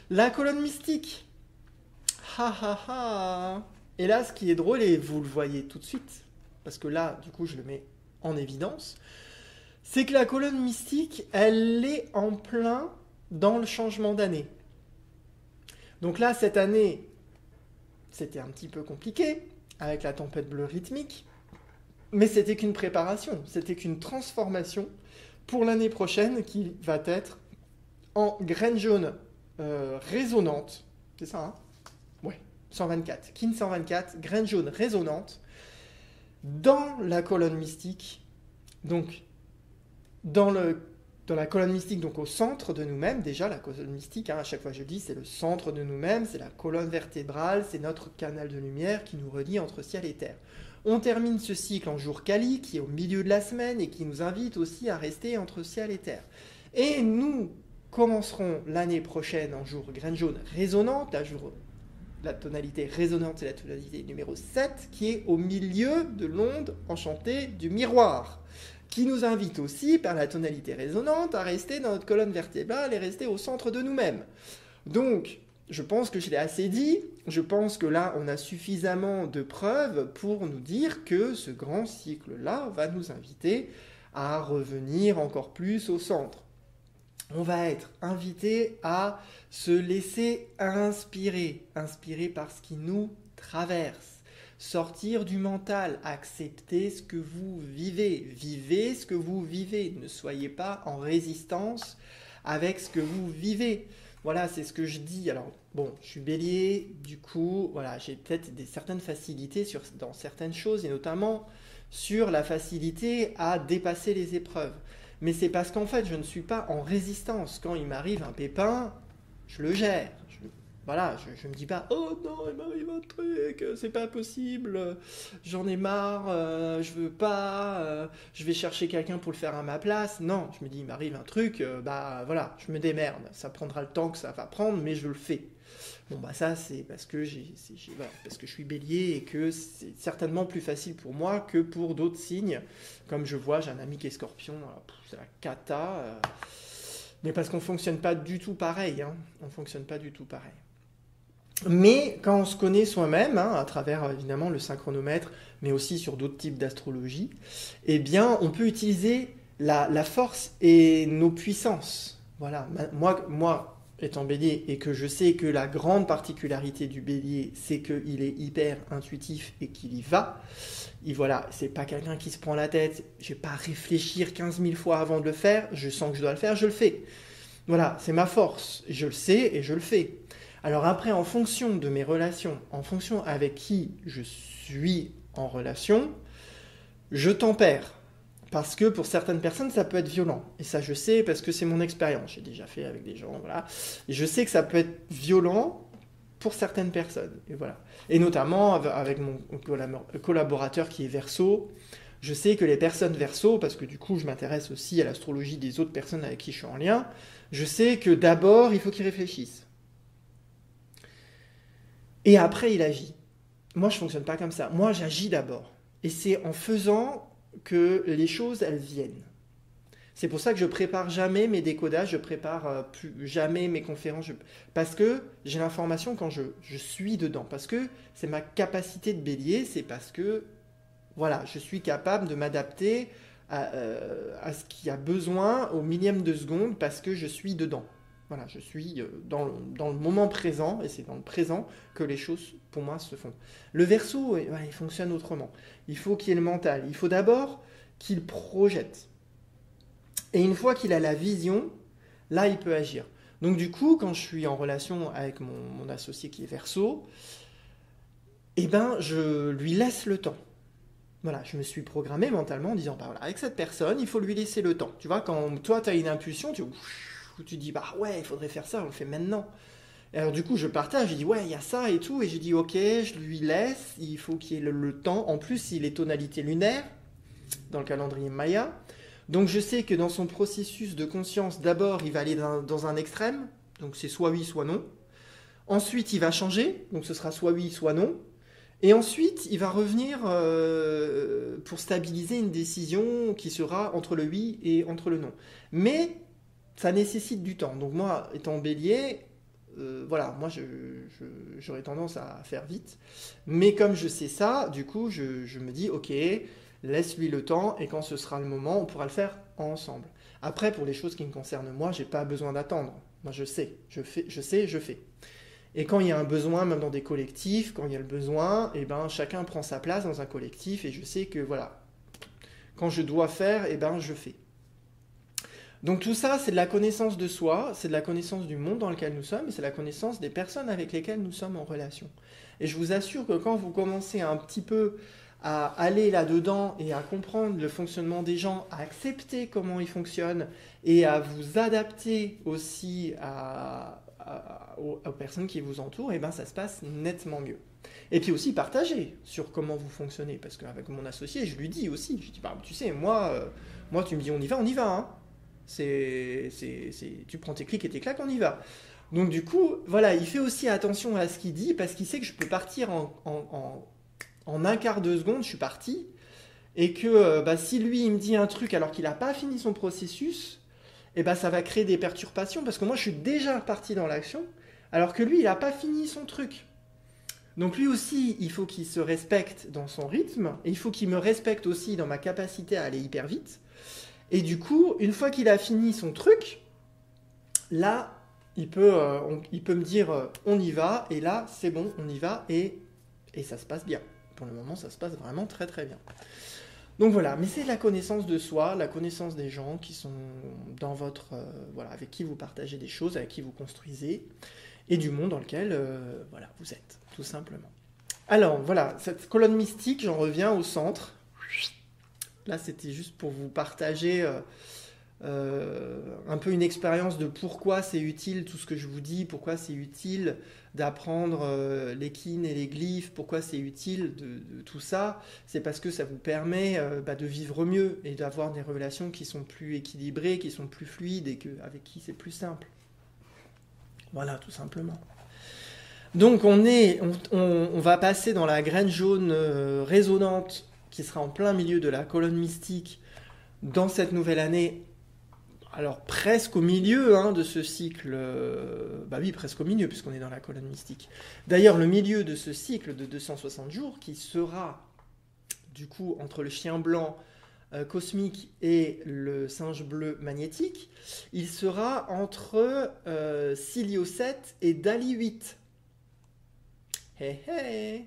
la colonne mystique. Ha ha ha. Et là, ce qui est drôle, et vous le voyez tout de suite, parce que là, du coup, je le mets en évidence, c'est que la colonne mystique, elle est en plein dans le changement d'année. Donc là, cette année, c'était un petit peu compliqué, avec la tempête bleue rythmique, mais c'était qu'une préparation, c'était qu'une transformation pour l'année prochaine qui va être en graine jaune résonante. C'est ça, hein? Ouais, 124. Kin 124, graine jaune résonante, dans la colonne mystique, donc dans la colonne mystique, donc au centre de nous-mêmes, déjà la colonne mystique, hein, à chaque fois je dis, c'est le centre de nous-mêmes, c'est la colonne vertébrale, c'est notre canal de lumière qui nous relie entre ciel et terre. On termine ce cycle en jour Kali, qui est au milieu de la semaine et qui nous invite aussi à rester entre ciel et terre. Et nous commencerons l'année prochaine en jour graine jaune résonante, la tonalité résonante, c'est la tonalité numéro 7, qui est au milieu de l'onde enchantée du miroir, qui nous invite aussi, par la tonalité résonante, à rester dans notre colonne vertébrale et rester au centre de nous-mêmes. Donc, je pense que je l'ai assez dit, je pense que là, on a suffisamment de preuves pour nous dire que ce grand cycle-là va nous inviter à revenir encore plus au centre. On va être invité à se laisser inspirer par ce qui nous traverse. Sortir du mental, accepter ce que vous vivez. Vivez ce que vous vivez. Ne soyez pas en résistance avec ce que vous vivez. Voilà, c'est ce que je dis. Alors, bon, je suis bélier, du coup, voilà, j'ai peut-être certaines facilités dans certaines choses, et notamment sur la facilité à dépasser les épreuves. Mais c'est parce qu'en fait, je ne suis pas en résistance. Quand il m'arrive un pépin, je le gère. Voilà, je me dis pas « Oh non, il m'arrive un truc, c'est pas possible, j'en ai marre, je veux pas, je vais chercher quelqu'un pour le faire à ma place. » Non, je me dis « Il m'arrive un truc, bah voilà, je me démerde. Ça prendra le temps que ça va prendre, mais je le fais. » Bon, bah ça, c'est parce que parce que je suis bélier et que c'est certainement plus facile pour moi que pour d'autres signes. Comme je vois, j'ai un ami qui est scorpion, c'est la cata. Mais parce qu'on ne fonctionne pas du tout pareil. Hein. On ne fonctionne pas du tout pareil. Mais quand on se connaît soi-même, hein, à travers évidemment le synchronomètre, mais aussi sur d'autres types d'astrologie, eh bien, on peut utiliser la force et nos puissances. Voilà. Moi, étant bélier et que je sais que la grande particularité du bélier, c'est qu'il est hyper intuitif et qu'il y va, et voilà, c'est pas quelqu'un qui se prend la tête, je vais pas réfléchir 15 000 fois avant de le faire, je sens que je dois le faire, je le fais. Voilà, c'est ma force, je le sais et je le fais. Alors après, en fonction de mes relations, en fonction avec qui je suis en relation, je tempère. Parce que pour certaines personnes, ça peut être violent. Et ça, je sais parce que c'est mon expérience. J'ai déjà fait avec des gens, voilà. Et je sais que ça peut être violent pour certaines personnes. Et voilà. Et notamment avec mon collaborateur qui est Verseau, je sais que les personnes Verseau, parce que du coup, je m'intéresse aussi à l'astrologie des autres personnes avec qui je suis en lien, je sais que d'abord, il faut qu'il réfléchisse. Et après, il agit. Moi, je ne fonctionne pas comme ça. Moi, j'agis d'abord. Et c'est en faisant que les choses, elles viennent. C'est pour ça que je prépare jamais mes décodages, je prépare jamais mes conférences, parce que j'ai l'information quand je suis dedans, parce que c'est ma capacité de bélier, c'est parce que voilà, je suis capable de m'adapter à ce qu'il y a besoin au millième de seconde, parce que je suis dedans. Voilà, je suis dans le moment présent, et c'est dans le présent que les choses, pour moi, se font. Le Verseau, il fonctionne autrement. Il faut qu'il y ait le mental. Il faut d'abord qu'il projette. Et une fois qu'il a la vision, là, il peut agir. Donc du coup, quand je suis en relation avec mon associé qui est Verseau, eh ben, je lui laisse le temps. Voilà, je me suis programmé mentalement en disant, bah voilà, avec cette personne, il faut lui laisser le temps. Tu vois, quand toi, tu as une impulsion, tu dis, bah ouais, il faudrait faire ça, on le fait maintenant. Et alors du coup, je partage, je dis, ouais, il y a ça et tout, et je dis, ok, je lui laisse, il faut qu'il y ait le temps. En plus, il est tonalité lunaire, dans le calendrier Maya. Donc je sais que dans son processus de conscience, d'abord, il va aller dans un extrême, donc c'est soit oui, soit non. Ensuite, il va changer, donc ce sera soit oui, soit non. Et ensuite, il va revenir pour stabiliser une décision qui sera entre le oui et entre le non. Mais ça nécessite du temps. Donc moi, étant bélier, voilà, moi j'aurais tendance à faire vite. Mais comme je sais ça, du coup, je me dis, ok, laisse-lui le temps, et quand ce sera le moment, on pourra le faire ensemble. Après, pour les choses qui me concernent moi, j'ai pas besoin d'attendre. Moi, je sais, je fais. Et quand il y a un besoin, même dans des collectifs, quand il y a le besoin, eh ben, chacun prend sa place dans un collectif, et je sais que, voilà, quand je dois faire, eh ben, je fais. Donc tout ça, c'est de la connaissance de soi, c'est de la connaissance du monde dans lequel nous sommes, et c'est la connaissance des personnes avec lesquelles nous sommes en relation. Et je vous assure que quand vous commencez un petit peu à aller là-dedans et à comprendre le fonctionnement des gens, à accepter comment ils fonctionnent, et à vous adapter aussi aux personnes qui vous entourent, et ben ça se passe nettement mieux. Et puis aussi partager sur comment vous fonctionnez, parce qu'avec mon associé, je lui dis aussi, je dis, bah, tu sais, moi tu me dis on y va, hein. Tu prends tes clics et tes claques, on y va. Donc du coup, voilà, il fait aussi attention à ce qu'il dit, parce qu'il sait que je peux partir en un quart de seconde, je suis parti, et que si lui il me dit un truc alors qu'il n'a pas fini son processus, et ça va créer des perturbations, parce que moi je suis déjà parti dans l'action, alors que lui il n'a pas fini son truc. Donc lui aussi, il faut qu'il se respecte dans son rythme, et il faut qu'il me respecte aussi dans ma capacité à aller hyper vite. Et du coup, une fois qu'il a fini son truc, là, il peut me dire on y va, et là, c'est bon, on y va, et ça se passe bien. Pour le moment, ça se passe vraiment très très bien. Donc voilà, mais c'est la connaissance de soi, la connaissance des gens qui sont dans votre... voilà, avec qui vous partagez des choses, avec qui vous construisez, et du monde dans lequel voilà, vous êtes, tout simplement. Alors voilà, cette colonne mystique, j'en reviens au centre. Là, c'était juste pour vous partager un peu une expérience de pourquoi c'est utile tout ce que je vous dis, pourquoi c'est utile d'apprendre les kin et les glyphes, pourquoi c'est utile de tout ça. C'est parce que ça vous permet de vivre mieux et d'avoir des relations qui sont plus équilibrées, qui sont plus fluides et avec qui c'est plus simple. Voilà, tout simplement. Donc on va passer dans la graine jaune résonante qui sera en plein milieu de la colonne mystique dans cette nouvelle année. Alors presque au milieu de ce cycle, oui, presque au milieu puisqu'on est dans la colonne mystique. D'ailleurs, le milieu de ce cycle de 260 jours qui sera du coup entre le chien blanc cosmique et le singe bleu magnétique, il sera entre Silio 7 et Dali 8. Hé hé,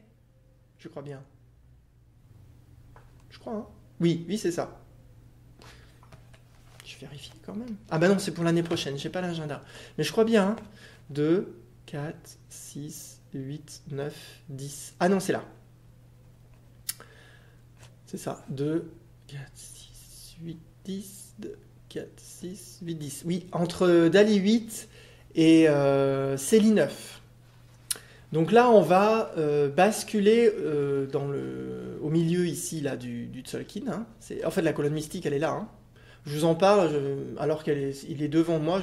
je crois bien. Je crois, hein. Oui, c'est ça. Je vérifie quand même. Ah bah non, c'est pour l'année prochaine, j'ai pas l'agenda. Mais je crois bien, hein. 2, 4, 6, 8, 9, 10. Ah non, c'est là. C'est ça. 2, 4, 6, 8, 10. 2, 4, 6, 8, 10. Oui, entre Dali 8 et Célie 9. Donc là, on va basculer au milieu ici là, du Tzolk'in. Hein. En fait, la colonne mystique, elle est là. Hein. Je vous en parle alors qu'il est devant moi.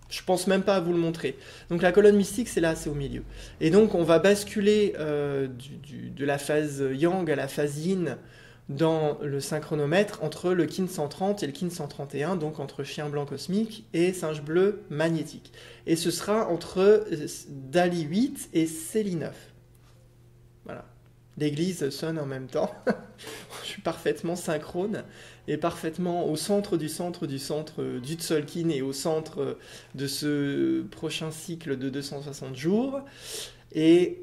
Je pense même pas à vous le montrer. Donc la colonne mystique, c'est là, c'est au milieu. Et donc on va basculer de la phase yang à la phase yin dans le synchronomètre entre le kin 130 et le kin 131, donc entre chien blanc cosmique et singe bleu magnétique. Et ce sera entre Dali 8 et Célie 9. Voilà. L'église sonne en même temps. Je suis parfaitement synchrone et parfaitement au centre du Tzolk'in et au centre de ce prochain cycle de 260 jours. Et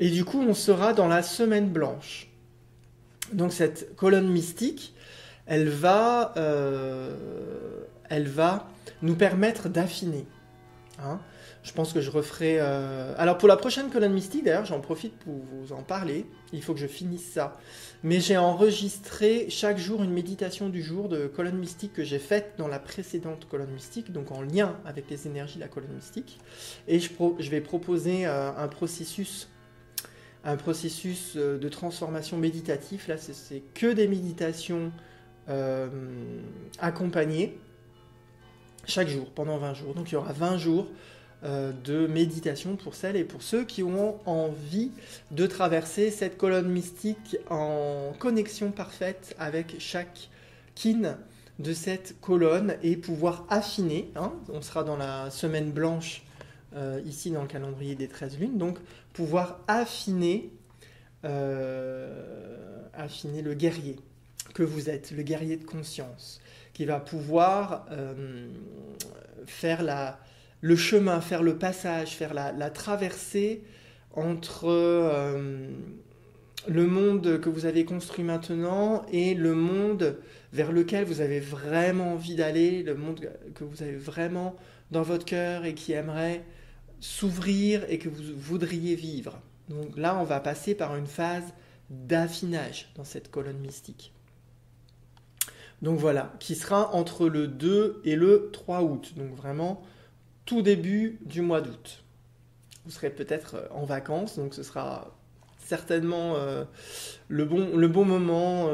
du coup, on sera dans la semaine blanche. Donc cette colonne mystique, elle va nous permettre d'affiner. Hein. Je pense que je referai... Alors pour la prochaine colonne mystique, d'ailleurs, j'en profite pour vous en parler. Il faut que je finisse ça. Mais j'ai enregistré chaque jour une méditation du jour de colonne mystique que j'ai faite dans la précédente colonne mystique, donc en lien avec les énergies de la colonne mystique. Et je vais proposer un processus de transformation méditatif. Là, c'est que des méditations accompagnées chaque jour, pendant 20 jours. Donc il y aura 20 jours de méditation pour celles et pour ceux qui ont envie de traverser cette colonne mystique en connexion parfaite avec chaque kin de cette colonne et pouvoir affiner. Hein, on sera dans la semaine blanche ici dans le calendrier des 13 lunes, donc pouvoir affiner le guerrier que vous êtes, le guerrier de conscience, qui va pouvoir faire le chemin, faire le passage, faire la traversée entre le monde que vous avez construit maintenant et le monde vers lequel vous avez vraiment envie d'aller, le monde que vous avez vraiment dans votre cœur et qui aimerait s'ouvrir et que vous voudriez vivre. Donc là, on va passer par une phase d'affinage dans cette colonne mystique. Donc voilà, qui sera entre le 2 et le 3 août. Donc vraiment, tout début du mois d'août. Vous serez peut-être en vacances, donc ce sera certainement le bon moment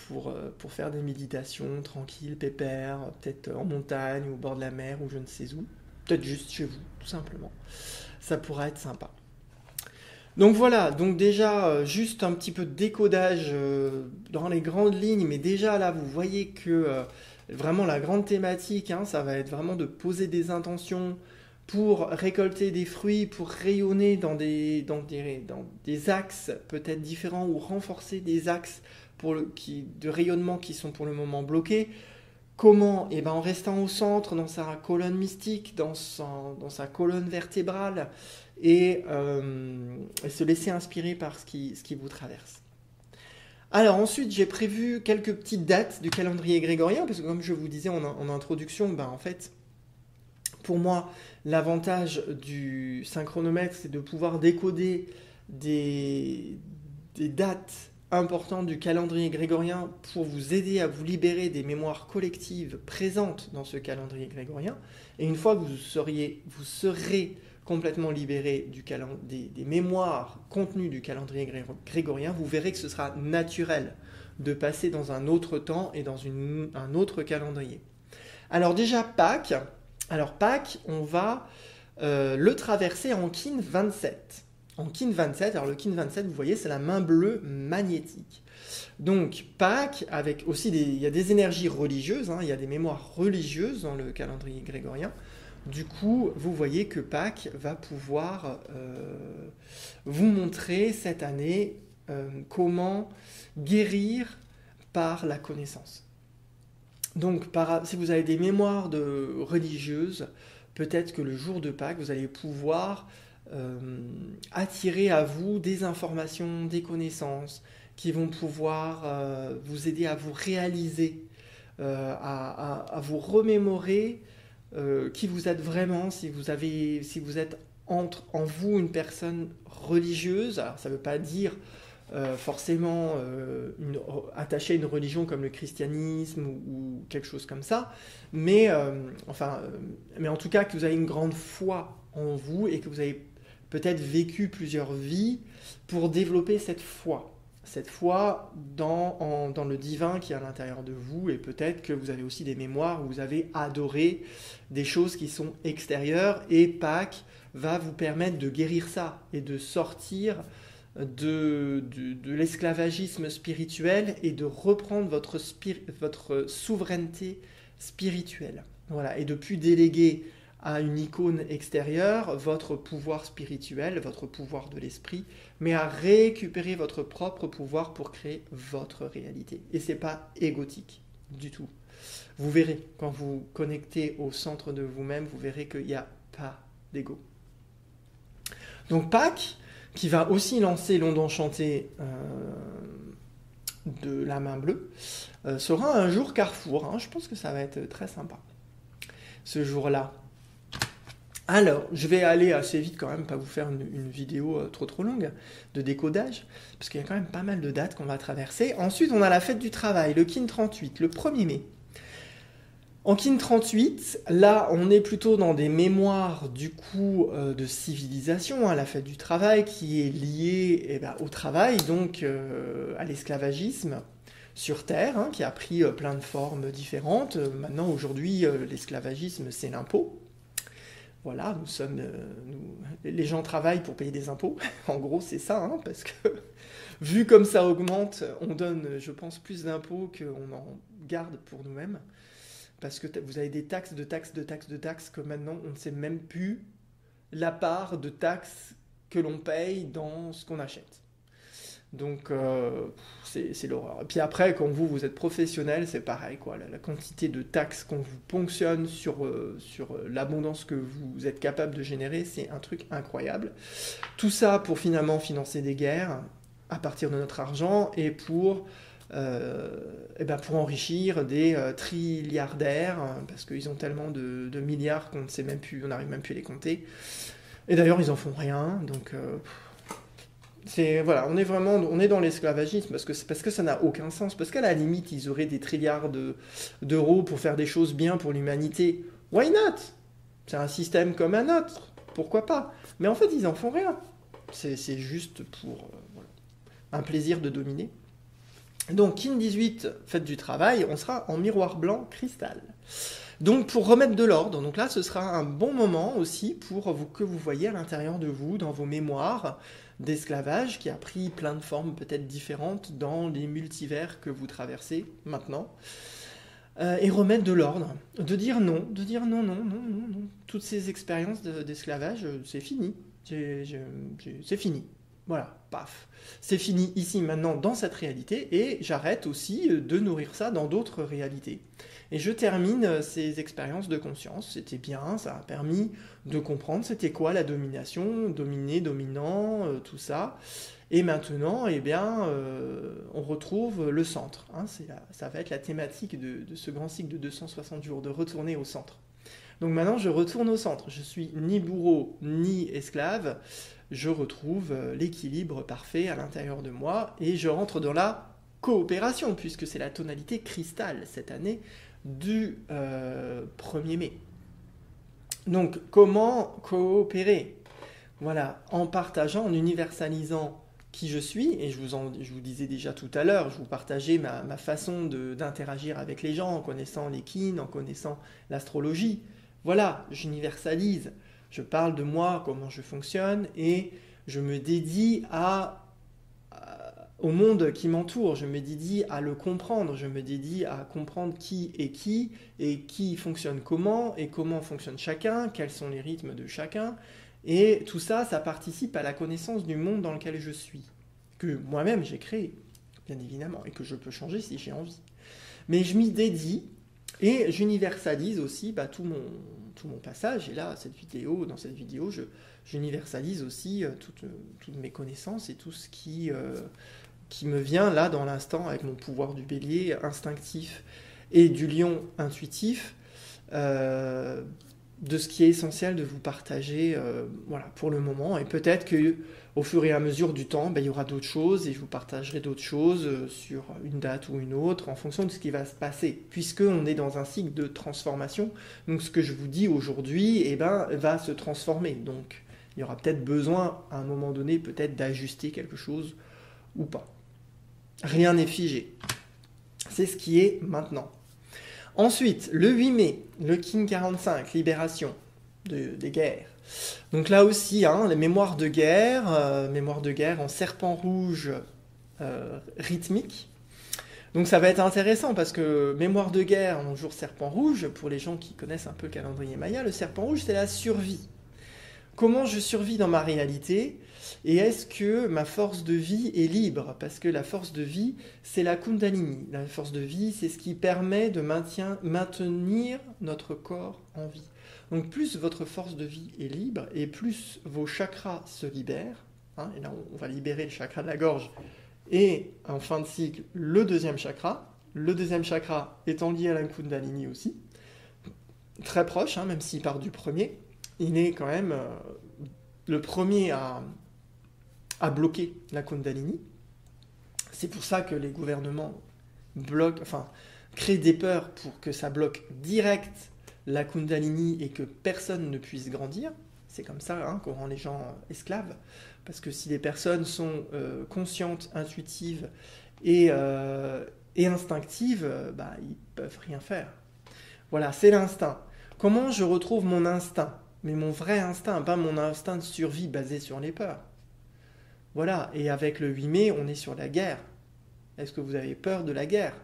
pour faire des méditations tranquilles, pépères, peut-être en montagne ou au bord de la mer ou je ne sais où. Peut-être juste chez vous, tout simplement. Ça pourra être sympa. Donc voilà, donc déjà, juste un petit peu de décodage dans les grandes lignes, mais déjà là, vous voyez que vraiment la grande thématique, hein, ça va être vraiment de poser des intentions pour récolter des fruits, pour rayonner dans des axes peut-être différents ou renforcer des axes de rayonnement qui sont pour le moment bloqués. Comment? Eh ben, en restant au centre, dans sa colonne mystique, dans sa colonne vertébrale, et se laisser inspirer par ce qui vous traverse. Alors ensuite, j'ai prévu quelques petites dates du calendrier grégorien, parce que comme je vous disais en introduction, ben, en fait, pour moi, l'avantage du synchronomètre, c'est de pouvoir décoder des dates importantes du calendrier grégorien pour vous aider à vous libérer des mémoires collectives présentes dans ce calendrier grégorien. Et une fois que vous serez complètement libéré des mémoires contenues du calendrier grégorien, vous verrez que ce sera naturel de passer dans un autre temps et dans un autre calendrier. Alors déjà Pâques, on va le traverser en kin 27. En kin 27, alors le kin 27, vous voyez, c'est la main bleue magnétique. Donc Pâques, avec aussi il y a des énergies religieuses, hein, il y a des mémoires religieuses dans le calendrier grégorien. Du coup, vous voyez que Pâques va pouvoir vous montrer cette année comment guérir par la connaissance. Donc, si vous avez des mémoires de religieuses, peut-être que le jour de Pâques, vous allez pouvoir attirer à vous des informations, des connaissances qui vont pouvoir vous aider à vous réaliser, à vous remémorer qui vous êtes vraiment, si vous êtes en vous une personne religieuse. Alors, ça ne veut pas dire forcément attaché à une religion comme le christianisme ou quelque chose comme ça, mais en tout cas que vous avez une grande foi en vous et que vous avez peut-être vécu plusieurs vies pour développer cette foi dans le divin qui est à l'intérieur de vous, et peut-être que vous avez aussi des mémoires où vous avez adoré des choses qui sont extérieures, et Pâques va vous permettre de guérir ça et de sortir de l'esclavagisme spirituel et de reprendre votre souveraineté spirituelle. Voilà, et de plus déléguer à une icône extérieure votre pouvoir spirituel, votre pouvoir de l'esprit, mais à récupérer votre propre pouvoir pour créer votre réalité. Et c'est pas égotique du tout. Vous verrez, quand vous connectez au centre de vous-même, vous verrez qu'il n'y a pas d'ego. Donc Pâques, qui va aussi lancer l'onde enchantée de la main bleue, sera un jour carrefour. Hein. Je pense que ça va être très sympa, ce jour-là. Alors, je vais aller assez vite quand même, pas vous faire une vidéo trop longue de décodage, parce qu'il y a quand même pas mal de dates qu'on va traverser. Ensuite, on a la fête du travail, le Kin 38, le 1er mai. En Kin 38, là, on est plutôt dans des mémoires du coup de civilisation, hein, la fête du travail qui est liée au travail, donc à l'esclavagisme sur Terre, hein, qui a pris plein de formes différentes. Maintenant, aujourd'hui, l'esclavagisme, c'est l'impôt. Voilà, les gens travaillent pour payer des impôts. En gros, c'est ça, hein, parce que vu comme ça augmente, on donne, je pense, plus d'impôts qu'on en garde pour nous-mêmes. Parce que vous avez des taxes, que maintenant, on ne sait même plus la part de taxes que l'on paye dans ce qu'on achète. Donc, c'est l'horreur. Et puis après, quand vous êtes professionnel, c'est pareil, quoi. La quantité de taxes qu'on vous ponctionne sur l'abondance que vous êtes capable de générer, c'est un truc incroyable. Tout ça pour finalement financer des guerres à partir de notre argent et pour enrichir des trilliardaires, parce qu'ils ont tellement de milliards qu'on ne sait même plus, on n'arrive même plus à les compter. Et d'ailleurs, ils en font rien, donc... on est dans l'esclavagisme parce que ça n'a aucun sens, parce qu'à la limite ils auraient des trilliards d'euros pour faire des choses bien pour l'humanité. Why not? C'est un système comme un autre, pourquoi pas? Mais en fait ils en font rien. C'est juste pour un plaisir de dominer. Donc Kin 18, fête du travail, on sera en miroir blanc cristal. Donc pour remettre de l'ordre, donc là ce sera un bon moment aussi pour que vous voyez à l'intérieur de vous, dans vos mémoires, d'esclavage qui a pris plein de formes peut-être différentes dans les multivers que vous traversez maintenant, et remettre de l'ordre, de dire non, non. Toutes ces expériences d'esclavage, c'est fini, c'est fini. Voilà, paf. C'est fini ici, maintenant, dans cette réalité, et j'arrête aussi de nourrir ça dans d'autres réalités. Et je termine ces expériences de conscience. C'était bien, ça a permis de comprendre c'était quoi la domination, dominer, dominant, tout ça. Et maintenant, on retrouve le centre. Hein, ça va être la thématique de ce grand cycle de 260 jours, de retourner au centre. Donc maintenant, je retourne au centre. Je suis ni bourreau, ni esclave. Je retrouve l'équilibre parfait à l'intérieur de moi et je rentre dans la coopération, puisque c'est la tonalité cristal cette année du 1er mai. Donc, comment coopérer? Voilà, en partageant, en universalisant qui je suis, et je vous disais déjà tout à l'heure, je vous partageais ma façon d'interagir avec les gens, en connaissant les kin, en connaissant l'astrologie. Voilà, j'universalise. Je parle de moi, comment je fonctionne, et je me dédie au monde qui m'entoure, je me dédie à le comprendre, je me dédie à comprendre qui, et qui fonctionne comment, et comment fonctionne chacun, quels sont les rythmes de chacun, et tout ça, ça participe à la connaissance du monde dans lequel je suis, que moi-même j'ai créé, bien évidemment, et que je peux changer si j'ai envie. Mais je m'y dédie et j'universalise aussi tout mon passage. Et là, dans cette vidéo, j'universalise aussi toutes mes connaissances et tout ce qui me vient là dans l'instant avec mon pouvoir du bélier instinctif et du lion intuitif, de ce qui est essentiel de vous partager pour le moment. Et peut-être qu'au fur et à mesure du temps, il y aura d'autres choses et je vous partagerai d'autres choses sur une date ou une autre en fonction de ce qui va se passer, puisqu'on est dans un cycle de transformation. Donc ce que je vous dis aujourd'hui va se transformer. Donc il y aura peut-être besoin à un moment donné peut-être d'ajuster quelque chose ou pas. Rien n'est figé. C'est ce qui est maintenant. Ensuite, le 8 mai, le Kin 45, libération des guerres. Donc là aussi, les mémoires de guerre en serpent rouge rythmique. Donc ça va être intéressant parce que mémoire de guerre en jour serpent rouge, pour les gens qui connaissent un peu le calendrier maya, le serpent rouge c'est la survie. Comment je survis dans ma réalité et est-ce que ma force de vie est libre? Parce que la force de vie, c'est la Kundalini. La force de vie, c'est ce qui permet de maintenir notre corps en vie. Donc plus votre force de vie est libre et plus vos chakras se libèrent, et là on va libérer le chakra de la gorge et en fin de cycle le deuxième chakra étant lié à la Kundalini aussi, très proche, même s'il part du premier, il est quand même le premier à bloquer la Kundalini. C'est pour ça que les gouvernements créent des peurs pour que ça bloque direct la Kundalini et que personne ne puisse grandir. C'est comme ça qu'on rend les gens esclaves. Parce que si les personnes sont conscientes, intuitives et instinctives, ils peuvent rien faire. Voilà, c'est l'instinct. Comment je retrouve mon instinct? Mais mon vrai instinct, pas mon instinct de survie basé sur les peurs. Voilà, et avec le 8 mai, on est sur la guerre. Est-ce que vous avez peur de la guerre?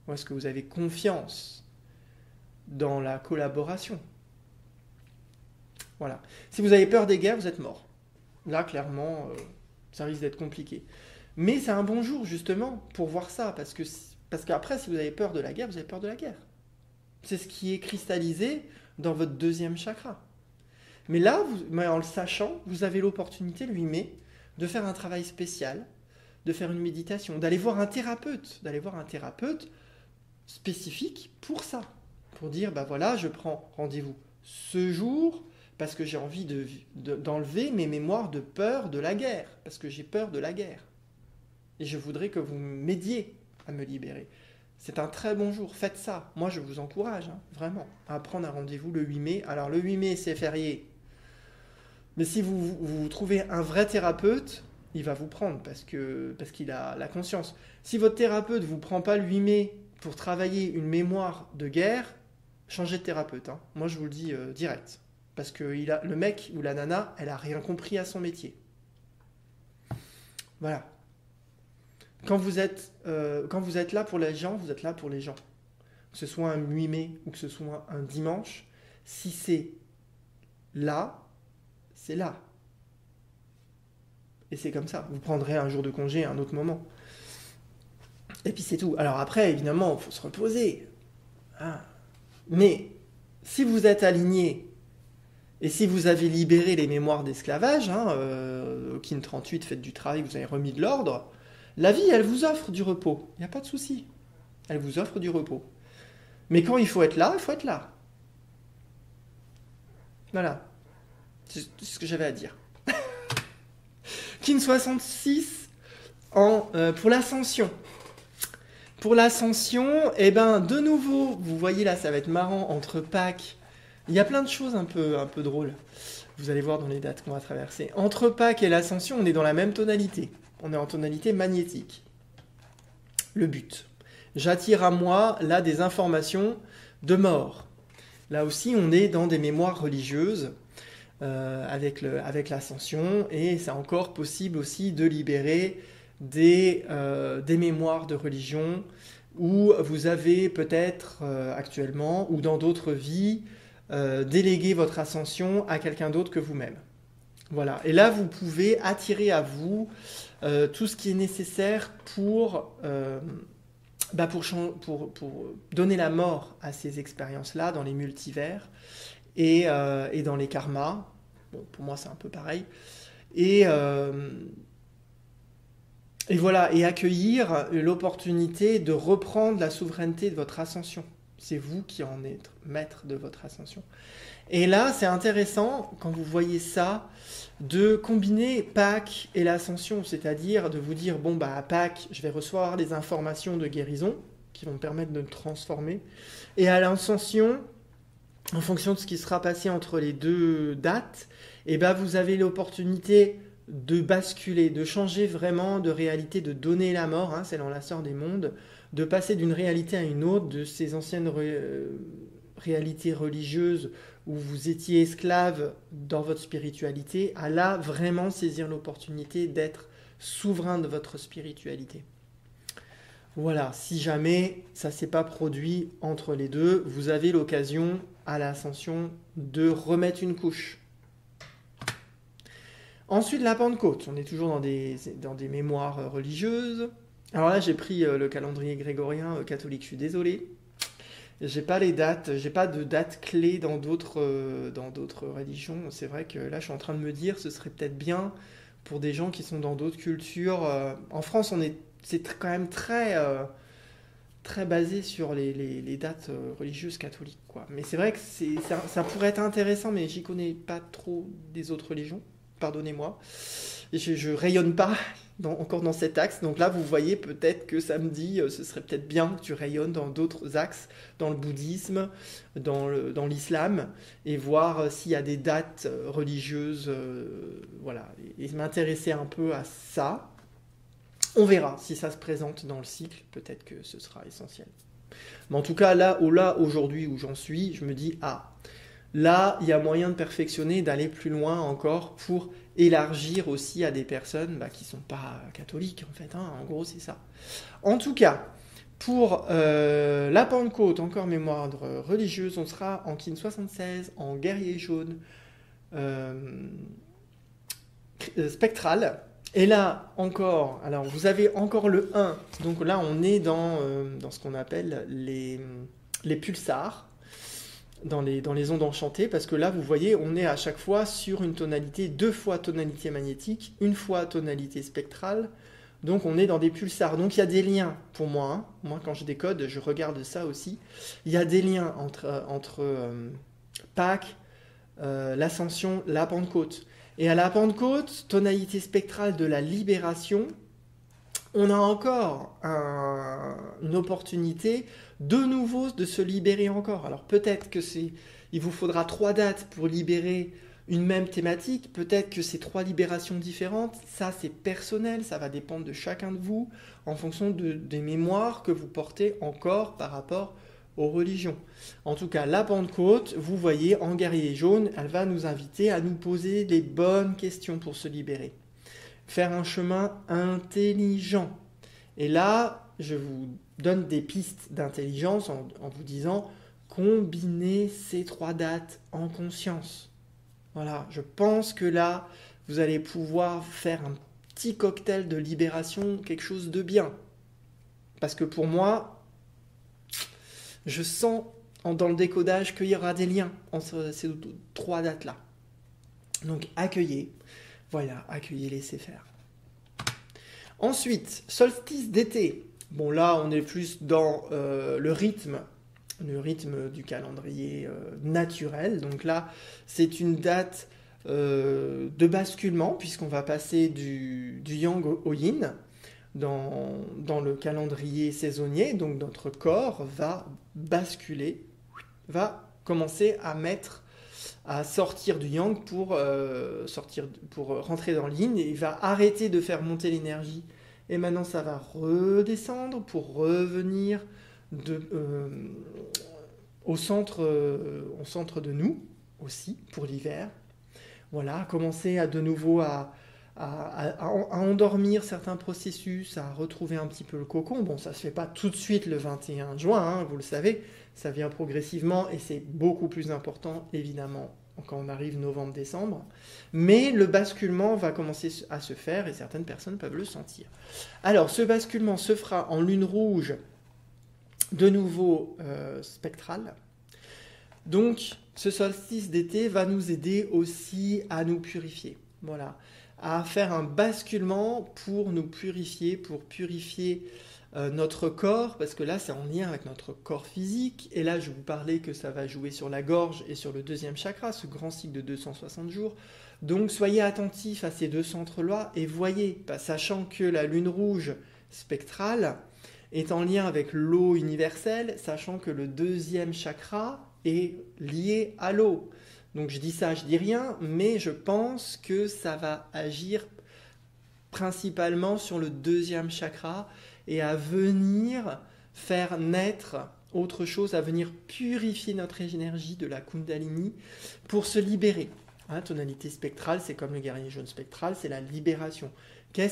Ou est-ce que vous avez confiance dans la collaboration? Voilà. Si vous avez peur des guerres, vous êtes mort. Là, clairement, ça risque d'être compliqué. Mais c'est un bon jour, justement, pour voir ça, parce qu'après, si vous avez peur de la guerre, vous avez peur de la guerre. C'est ce qui est cristallisé dans votre deuxième chakra. Mais là, en le sachant, vous avez l'opportunité, le 8 mai, de faire un travail spécial, de faire une méditation, d'aller voir un thérapeute spécifique pour ça. Pour dire, voilà, je prends rendez-vous ce jour parce que j'ai envie d'enlever mes mémoires de peur de la guerre, parce que j'ai peur de la guerre. Et je voudrais que vous m'aidiez à me libérer. C'est un très bon jour, faites ça. Moi, je vous encourage, vraiment, à prendre un rendez-vous le 8 mai. Alors, le 8 mai, c'est férié. Mais si vous trouvez un vrai thérapeute, il va vous prendre parce qu'il a la conscience. Si votre thérapeute ne vous prend pas le 8 mai pour travailler une mémoire de guerre, changez de thérapeute. Moi, je vous le dis direct. Parce que le mec ou la nana, elle n'a rien compris à son métier. Voilà. Quand vous êtes là pour les gens, vous êtes là pour les gens. Que ce soit un 8 mai ou que ce soit un dimanche, si c'est là, c'est là. Et c'est comme ça. Vous prendrez un jour de congé à un autre moment. Et puis c'est tout. Alors après, évidemment, il faut se reposer. Mais si vous êtes aligné et si vous avez libéré les mémoires d'esclavage, Kin 38, faites du travail, vous avez remis de l'ordre, la vie, elle vous offre du repos. Il n'y a pas de souci. Elle vous offre du repos. Mais quand il faut être là, il faut être là. Voilà. C'est ce que j'avais à dire. Kin 66 pour l'ascension. Pour l'ascension, de nouveau, vous voyez là, ça va être marrant, entre Pâques, il y a plein de choses un peu drôles. Vous allez voir dans les dates qu'on va traverser. Entre Pâques et l'ascension, on est dans la même tonalité. On est en tonalité magnétique. Le but. J'attire à moi, là, des informations de mort. Là aussi, on est dans des mémoires religieuses avec l'ascension. Et c'est encore possible aussi de libérer des mémoires de religion où vous avez peut-être actuellement ou dans d'autres vies délégué votre ascension à quelqu'un d'autre que vous-même. Voilà. Et là, vous pouvez attirer à vous tout ce qui est nécessaire pour donner la mort à ces expériences-là dans les multivers et dans les karmas. Bon, pour moi, c'est un peu pareil. Et voilà, et accueillir l'opportunité de reprendre la souveraineté de votre ascension. C'est vous qui en êtes maître de votre ascension. Et là, c'est intéressant, quand vous voyez ça, de combiner Pâques et l'ascension, c'est-à-dire de vous dire, bon, à Pâques, je vais recevoir des informations de guérison qui vont me permettre de me transformer. Et à l'ascension, en fonction de ce qui sera passé entre les deux dates, vous avez l'opportunité de basculer, de changer vraiment de réalité, de donner la mort, c'est l'enlaceur des mondes, de passer d'une réalité à une autre, de ces anciennes réalités religieuses où vous étiez esclave dans votre spiritualité, à là vraiment saisir l'opportunité d'être souverain de votre spiritualité. Voilà, si jamais ça ne s'est pas produit entre les deux, vous avez l'occasion à l'ascension de remettre une couche. Ensuite, la Pentecôte. On est toujours dans des mémoires religieuses. Alors là, j'ai pris le calendrier grégorien catholique. Je suis désolé. J'ai pas les dates. J'ai pas de dates clés dans d'autres religions. C'est vrai que là, je suis en train de me dire, ce serait peut-être bien pour des gens qui sont dans d'autres cultures. En France, c'est quand même très basé sur les dates religieuses catholiques, quoi. Mais c'est vrai que ça pourrait être intéressant, mais j'y connais pas trop des autres religions. Pardonnez-moi, je rayonne pas encore dans cet axe, donc là vous voyez peut-être que samedi ce serait peut-être bien que tu rayonnes dans d'autres axes, dans le bouddhisme, dans l'islam, et voir s'il y a des dates religieuses, voilà, et m'intéresser un peu à ça. On verra si ça se présente dans le cycle, peut-être que ce sera essentiel. Mais en tout cas, là aujourd'hui où j'en suis, je me dis, là, il y a moyen de perfectionner, d'aller plus loin encore pour élargir aussi à des personnes qui ne sont pas catholiques, en fait. En gros, c'est ça. En tout cas, pour la Pentecôte, encore mémoire religieuse, on sera en Kin 76, en guerrier jaune spectral. Et là, encore, alors vous avez encore le 1. Donc là, on est dans ce qu'on appelle les pulsars. Dans les ondes enchantées, parce que là, vous voyez, on est à chaque fois sur une tonalité, 2 fois tonalité magnétique, 1 fois tonalité spectrale, donc on est dans des pulsars. Donc il y a des liens, pour moi, moi quand je décode, je regarde ça aussi, il y a des liens entre Pâques, l'Ascension, la Pentecôte. Et à la Pentecôte, tonalité spectrale de la libération, on a encore une opportunité de nouveau de se libérer encore. Alors peut-être que il vous faudra 3 dates pour libérer une même thématique, peut-être que c'est 3 libérations différentes, ça c'est personnel, ça va dépendre de chacun de vous, en fonction des mémoires que vous portez encore par rapport aux religions. En tout cas, la Pentecôte, vous voyez, en guerrier jaune, elle va nous inviter à nous poser les bonnes questions pour se libérer. Faire un chemin intelligent. Et là, je vous donne des pistes d'intelligence en vous disant combinez ces 3 dates en conscience. Voilà, je pense que là, vous allez pouvoir faire un petit cocktail de libération, quelque chose de bien. Parce que pour moi, je sens dans le décodage qu'il y aura des liens entre ces 3 dates-là. Donc accueillez. Voilà, accueillez, laissez faire. Ensuite, solstice d'été. Bon, là, on est plus dans le rythme du calendrier naturel. Donc là, c'est une date de basculement, puisqu'on va passer du yang au yin dans le calendrier saisonnier. Donc notre corps va basculer, va commencer à sortir du yang pour rentrer dans le yin, et il va arrêter de faire monter l'énergie. Et maintenant, ça va redescendre pour revenir au centre de nous aussi pour l'hiver. Voilà, commencer de nouveau à endormir certains processus, à retrouver un petit peu le cocon. Bon, ça ne se fait pas tout de suite le 21 juin, vous le savez, ça vient progressivement et c'est beaucoup plus important, évidemment, quand on arrive novembre-décembre. Mais le basculement va commencer à se faire et certaines personnes peuvent le sentir. Alors, ce basculement se fera en lune rouge, de nouveau spectrale. Donc, ce solstice d'été va nous aider aussi à nous purifier. Voilà, à faire un basculement pour nous purifier, pour purifier notre corps, parce que là, c'est en lien avec notre corps physique. Et là, je vous parlais que ça va jouer sur la gorge et sur le deuxième chakra, ce grand cycle de 260 jours. Donc, soyez attentifs à ces deux centres-là et voyez, sachant que la lune rouge spectrale est en lien avec l'eau universelle, sachant que le deuxième chakra est lié à l'eau. Donc je dis ça, je dis rien, mais je pense que ça va agir principalement sur le deuxième chakra et à venir faire naître autre chose, à venir purifier notre énergie de la Kundalini pour se libérer. Tonalité spectrale, c'est comme le guerrier jaune spectral, c'est la libération. Quels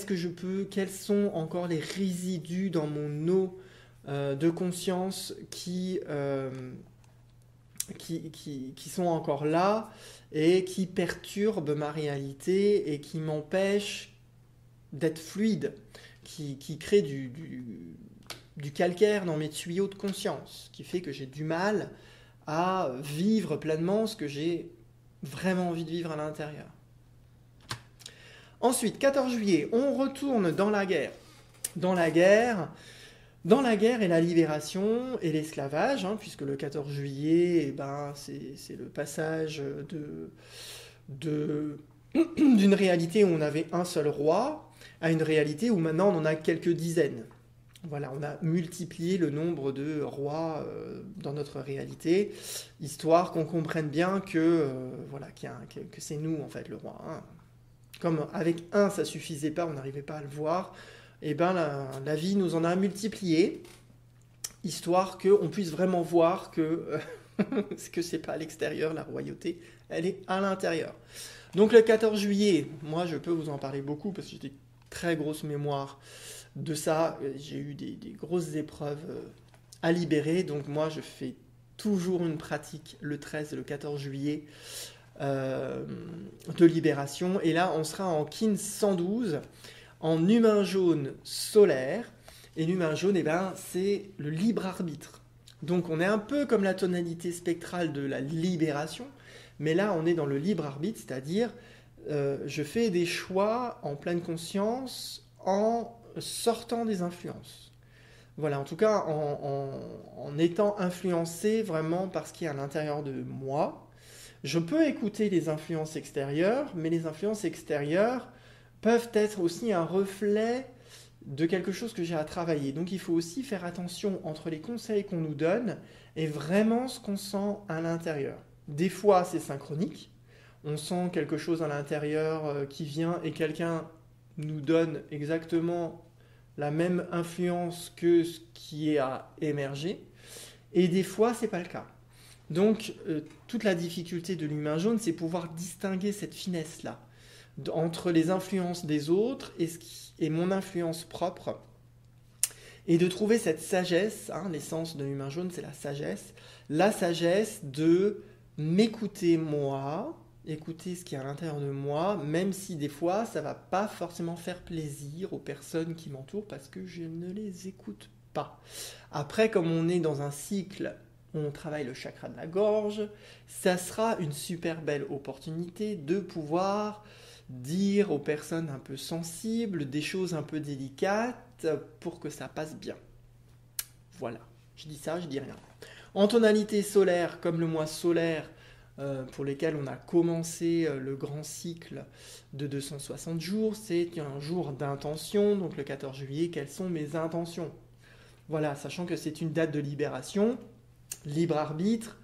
sont encore les résidus dans mon eau de conscience qui sont encore là et qui perturbent ma réalité et qui m'empêchent d'être fluide, qui créent du calcaire dans mes tuyaux de conscience, qui fait que j'ai du mal à vivre pleinement ce que j'ai vraiment envie de vivre à l'intérieur. Ensuite, 14 juillet, on retourne dans la guerre. Dans la guerre et la libération et l'esclavage, puisque le 14 juillet, c'est le passage d'une réalité où on avait un seul roi à une réalité où maintenant on en a quelques dizaines. Voilà, on a multiplié le nombre de rois dans notre réalité, histoire qu'on comprenne bien que c'est nous en fait le roi. Comme avec un ça suffisait pas, on n'arrivait pas à le voir. Et la vie nous en a multiplié, histoire qu'on puisse vraiment voir que c'est pas à l'extérieur, la royauté, elle est à l'intérieur. Donc le 14 juillet, moi je peux vous en parler beaucoup, parce que j'ai des très grosses mémoires de ça, j'ai eu des grosses épreuves à libérer, donc moi je fais toujours une pratique le 13 et le 14 juillet de libération, et là on sera en Kin 112, en humain jaune solaire, et l'humain jaune, c'est le libre arbitre. Donc on est un peu comme la tonalité spectrale de la libération, mais là on est dans le libre arbitre, c'est-à-dire je fais des choix en pleine conscience en sortant des influences. Voilà, en tout cas en étant influencé vraiment par ce qui est à l'intérieur de moi. Je peux écouter les influences extérieures, mais les influences extérieures peuvent être aussi un reflet de quelque chose que j'ai à travailler. Donc il faut aussi faire attention entre les conseils qu'on nous donne et vraiment ce qu'on sent à l'intérieur. Des fois c'est synchronique, on sent quelque chose à l'intérieur qui vient et quelqu'un nous donne exactement la même influence que ce qui est à émerger, et des fois c'est pas le cas. Donc toute la difficulté de l'humain jaune, c'est pouvoir distinguer cette finesse-là entre les influences des autres et mon influence propre, et de trouver cette sagesse, l'essence de l'humain jaune, c'est la sagesse de m'écouter moi, écouter ce qui est à l'intérieur de moi, même si des fois ça va pas forcément faire plaisir aux personnes qui m'entourent parce que je ne les écoute pas. Après, comme on est dans un cycle où on travaille le chakra de la gorge, ça sera une super belle opportunité de pouvoir dire aux personnes un peu sensibles des choses un peu délicates pour que ça passe bien. Voilà, je dis ça, je dis rien. En tonalité solaire, comme le mois solaire pour lesquels on a commencé le grand cycle de 260 jours, c'est un jour d'intention, donc le 14 juillet, quelles sont mes intentions? Voilà, sachant que c'est une date de libération, libre arbitre.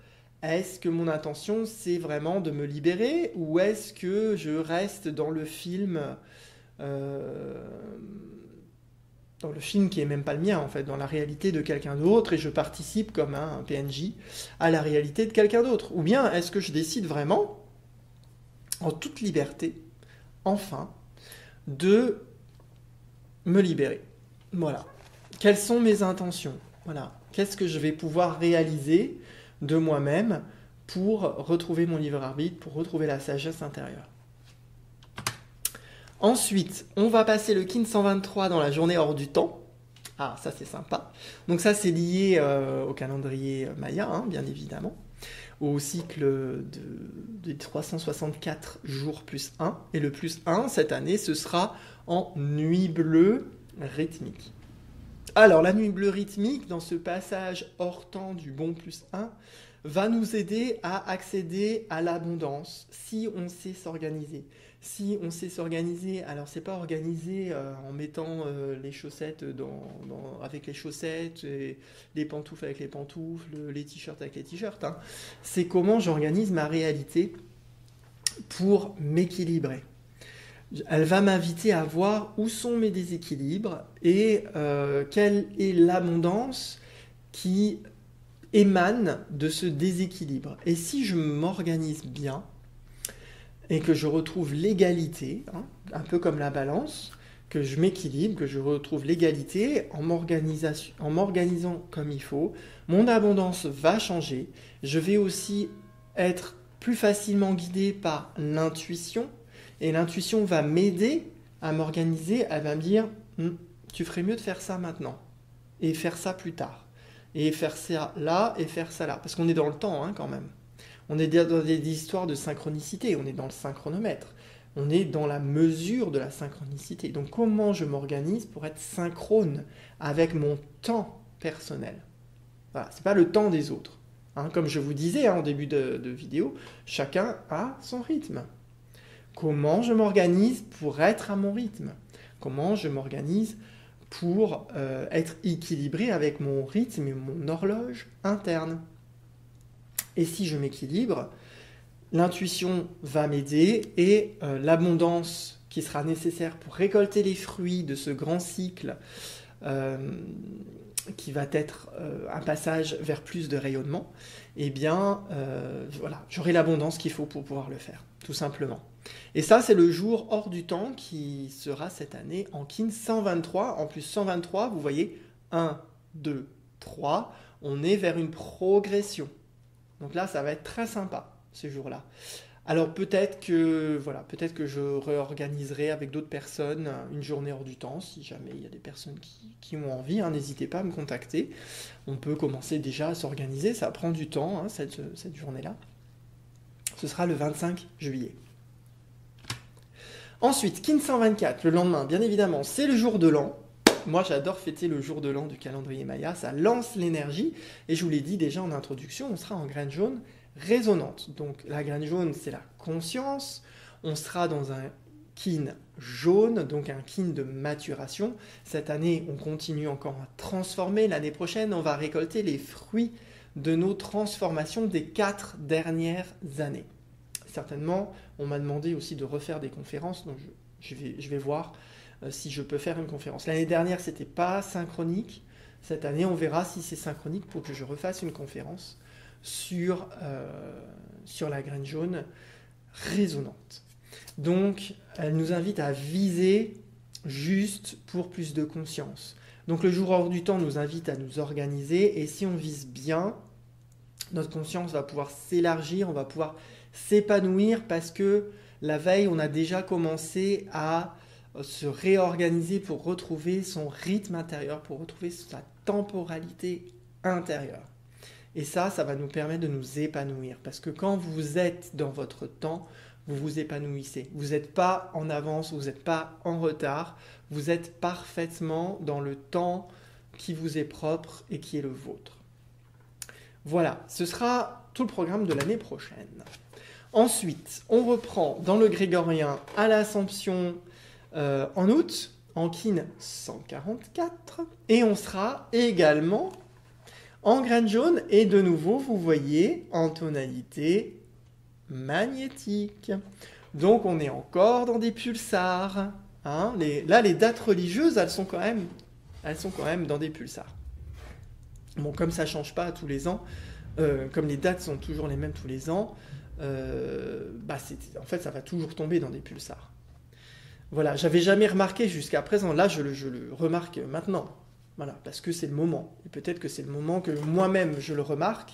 Est-ce que mon intention, c'est vraiment de me libérer, ou est-ce que je reste dans le film qui est même pas le mien, en fait, dans la réalité de quelqu'un d'autre, et je participe comme un PNJ à la réalité de quelqu'un d'autre? Ou bien est-ce que je décide vraiment, en toute liberté, enfin, de me libérer? Voilà. Quelles sont mes intentions? Voilà. Qu'est-ce que je vais pouvoir réaliser de moi-même pour retrouver mon libre arbitre, pour retrouver la sagesse intérieure. Ensuite, on va passer le Kin 123 dans la journée hors du temps. Ah, ça c'est sympa. Donc ça c'est lié au calendrier Maya, hein, bien évidemment, au cycle de 364 jours plus 1. Et le plus 1, cette année, ce sera en nuit bleue rythmique. Alors, la nuit bleue rythmique, dans ce passage hors temps du bon plus 1, va nous aider à accéder à l'abondance si on sait s'organiser. Si on sait s'organiser, alors c'est pas organiser en mettant les chaussettes avec les chaussettes, et les pantoufles avec les pantoufles, les t-shirts avec les t-shirts. Hein. C'est comment j'organise ma réalité pour m'équilibrer. Elle va m'inviter à voir où sont mes déséquilibres et quelle est l'abondance qui émane de ce déséquilibre. Et si je m'organise bien et que je retrouve l'égalité, hein, un peu comme la balance, que je m'équilibre, que je retrouve l'égalité en m'organisant comme il faut, mon abondance va changer. Je vais aussi être plus facilement guidé par l'intuition. Et l'intuition va m'aider à m'organiser, elle va me dire tu ferais mieux de faire ça maintenant, et faire ça plus tard, et faire ça là, et faire ça là. Parce qu'on est dans le temps hein, quand même. On est dans des histoires de synchronicité, on est dans le synchronomètre, on est dans la mesure de la synchronicité. Donc comment je m'organise pour être synchrone avec mon temps personnel? Voilà, c'est pas le temps des autres. Hein, comme je vous disais hein, en début de vidéo, chacun a son rythme. Comment je m'organise pour être à mon rythme? Comment je m'organise pour être équilibré avec mon rythme et mon horloge interne? Et si je m'équilibre, l'intuition va m'aider et l'abondance qui sera nécessaire pour récolter les fruits de ce grand cycle qui va être un passage vers plus de rayonnement, eh bien, voilà, j'aurai l'abondance qu'il faut pour pouvoir le faire, tout simplement. Et ça, c'est le jour hors du temps qui sera cette année en Kin 123. En plus, 123, vous voyez, 1, 2, 3, on est vers une progression. Donc là, ça va être très sympa, ce jour-là. Alors peut-être que je réorganiserai avec d'autres personnes une journée hors du temps, si jamais il y a des personnes qui ont envie, hein, n'hésitez pas à me contacter. On peut commencer déjà à s'organiser, ça prend du temps, hein, cette journée-là. Ce sera le 25 juillet. Ensuite, Kin 124, le lendemain, bien évidemment, c'est le jour de l'an. Moi, j'adore fêter le jour de l'an du calendrier Maya, ça lance l'énergie. Et je vous l'ai dit déjà en introduction, on sera en graine jaune résonante. Donc la graine jaune, c'est la conscience. On sera dans un Kin jaune, donc un Kin de maturation. Cette année, on continue encore à transformer. L'année prochaine, on va récolter les fruits de nos transformations des 4 dernières années. Certainement, on m'a demandé aussi de refaire des conférences, donc je vais voir si je peux faire une conférence. L'année dernière, ce n'était pas synchronique. Cette année, on verra si c'est synchronique pour que je refasse une conférence sur la graine jaune résonante. Donc, elle nous invite à viser juste pour plus de conscience. Donc, le jour hors du temps nous invite à nous organiser, et si on vise bien, notre conscience va pouvoir s'élargir, on va pouvoir s'épanouir, parce que la veille, on a déjà commencé à se réorganiser pour retrouver son rythme intérieur, pour retrouver sa temporalité intérieure. Et ça va nous permettre de nous épanouir, parce que quand vous êtes dans votre temps, vous vous épanouissez. Vous n'êtes pas en avance, vous n'êtes pas en retard, vous êtes parfaitement dans le temps qui vous est propre et qui est le vôtre. Voilà, ce sera tout le programme de l'année prochaine. Ensuite, on reprend dans le grégorien à l'Assomption en août, en Kin 144, et on sera également en graine jaune, et de nouveau, vous voyez, en tonalité magnétique. Donc, on est encore dans des pulsars. Hein. Là, les dates religieuses, elles sont quand même dans des pulsars. Bon, comme ça ne change pas tous les ans, comme les dates sont toujours les mêmes tous les ans, en fait, ça va toujours tomber dans des pulsars. Voilà, j'avais jamais remarqué jusqu'à présent. Là, je le remarque maintenant. Voilà, parce que c'est le moment. Et peut-être que c'est le moment que moi-même je le remarque.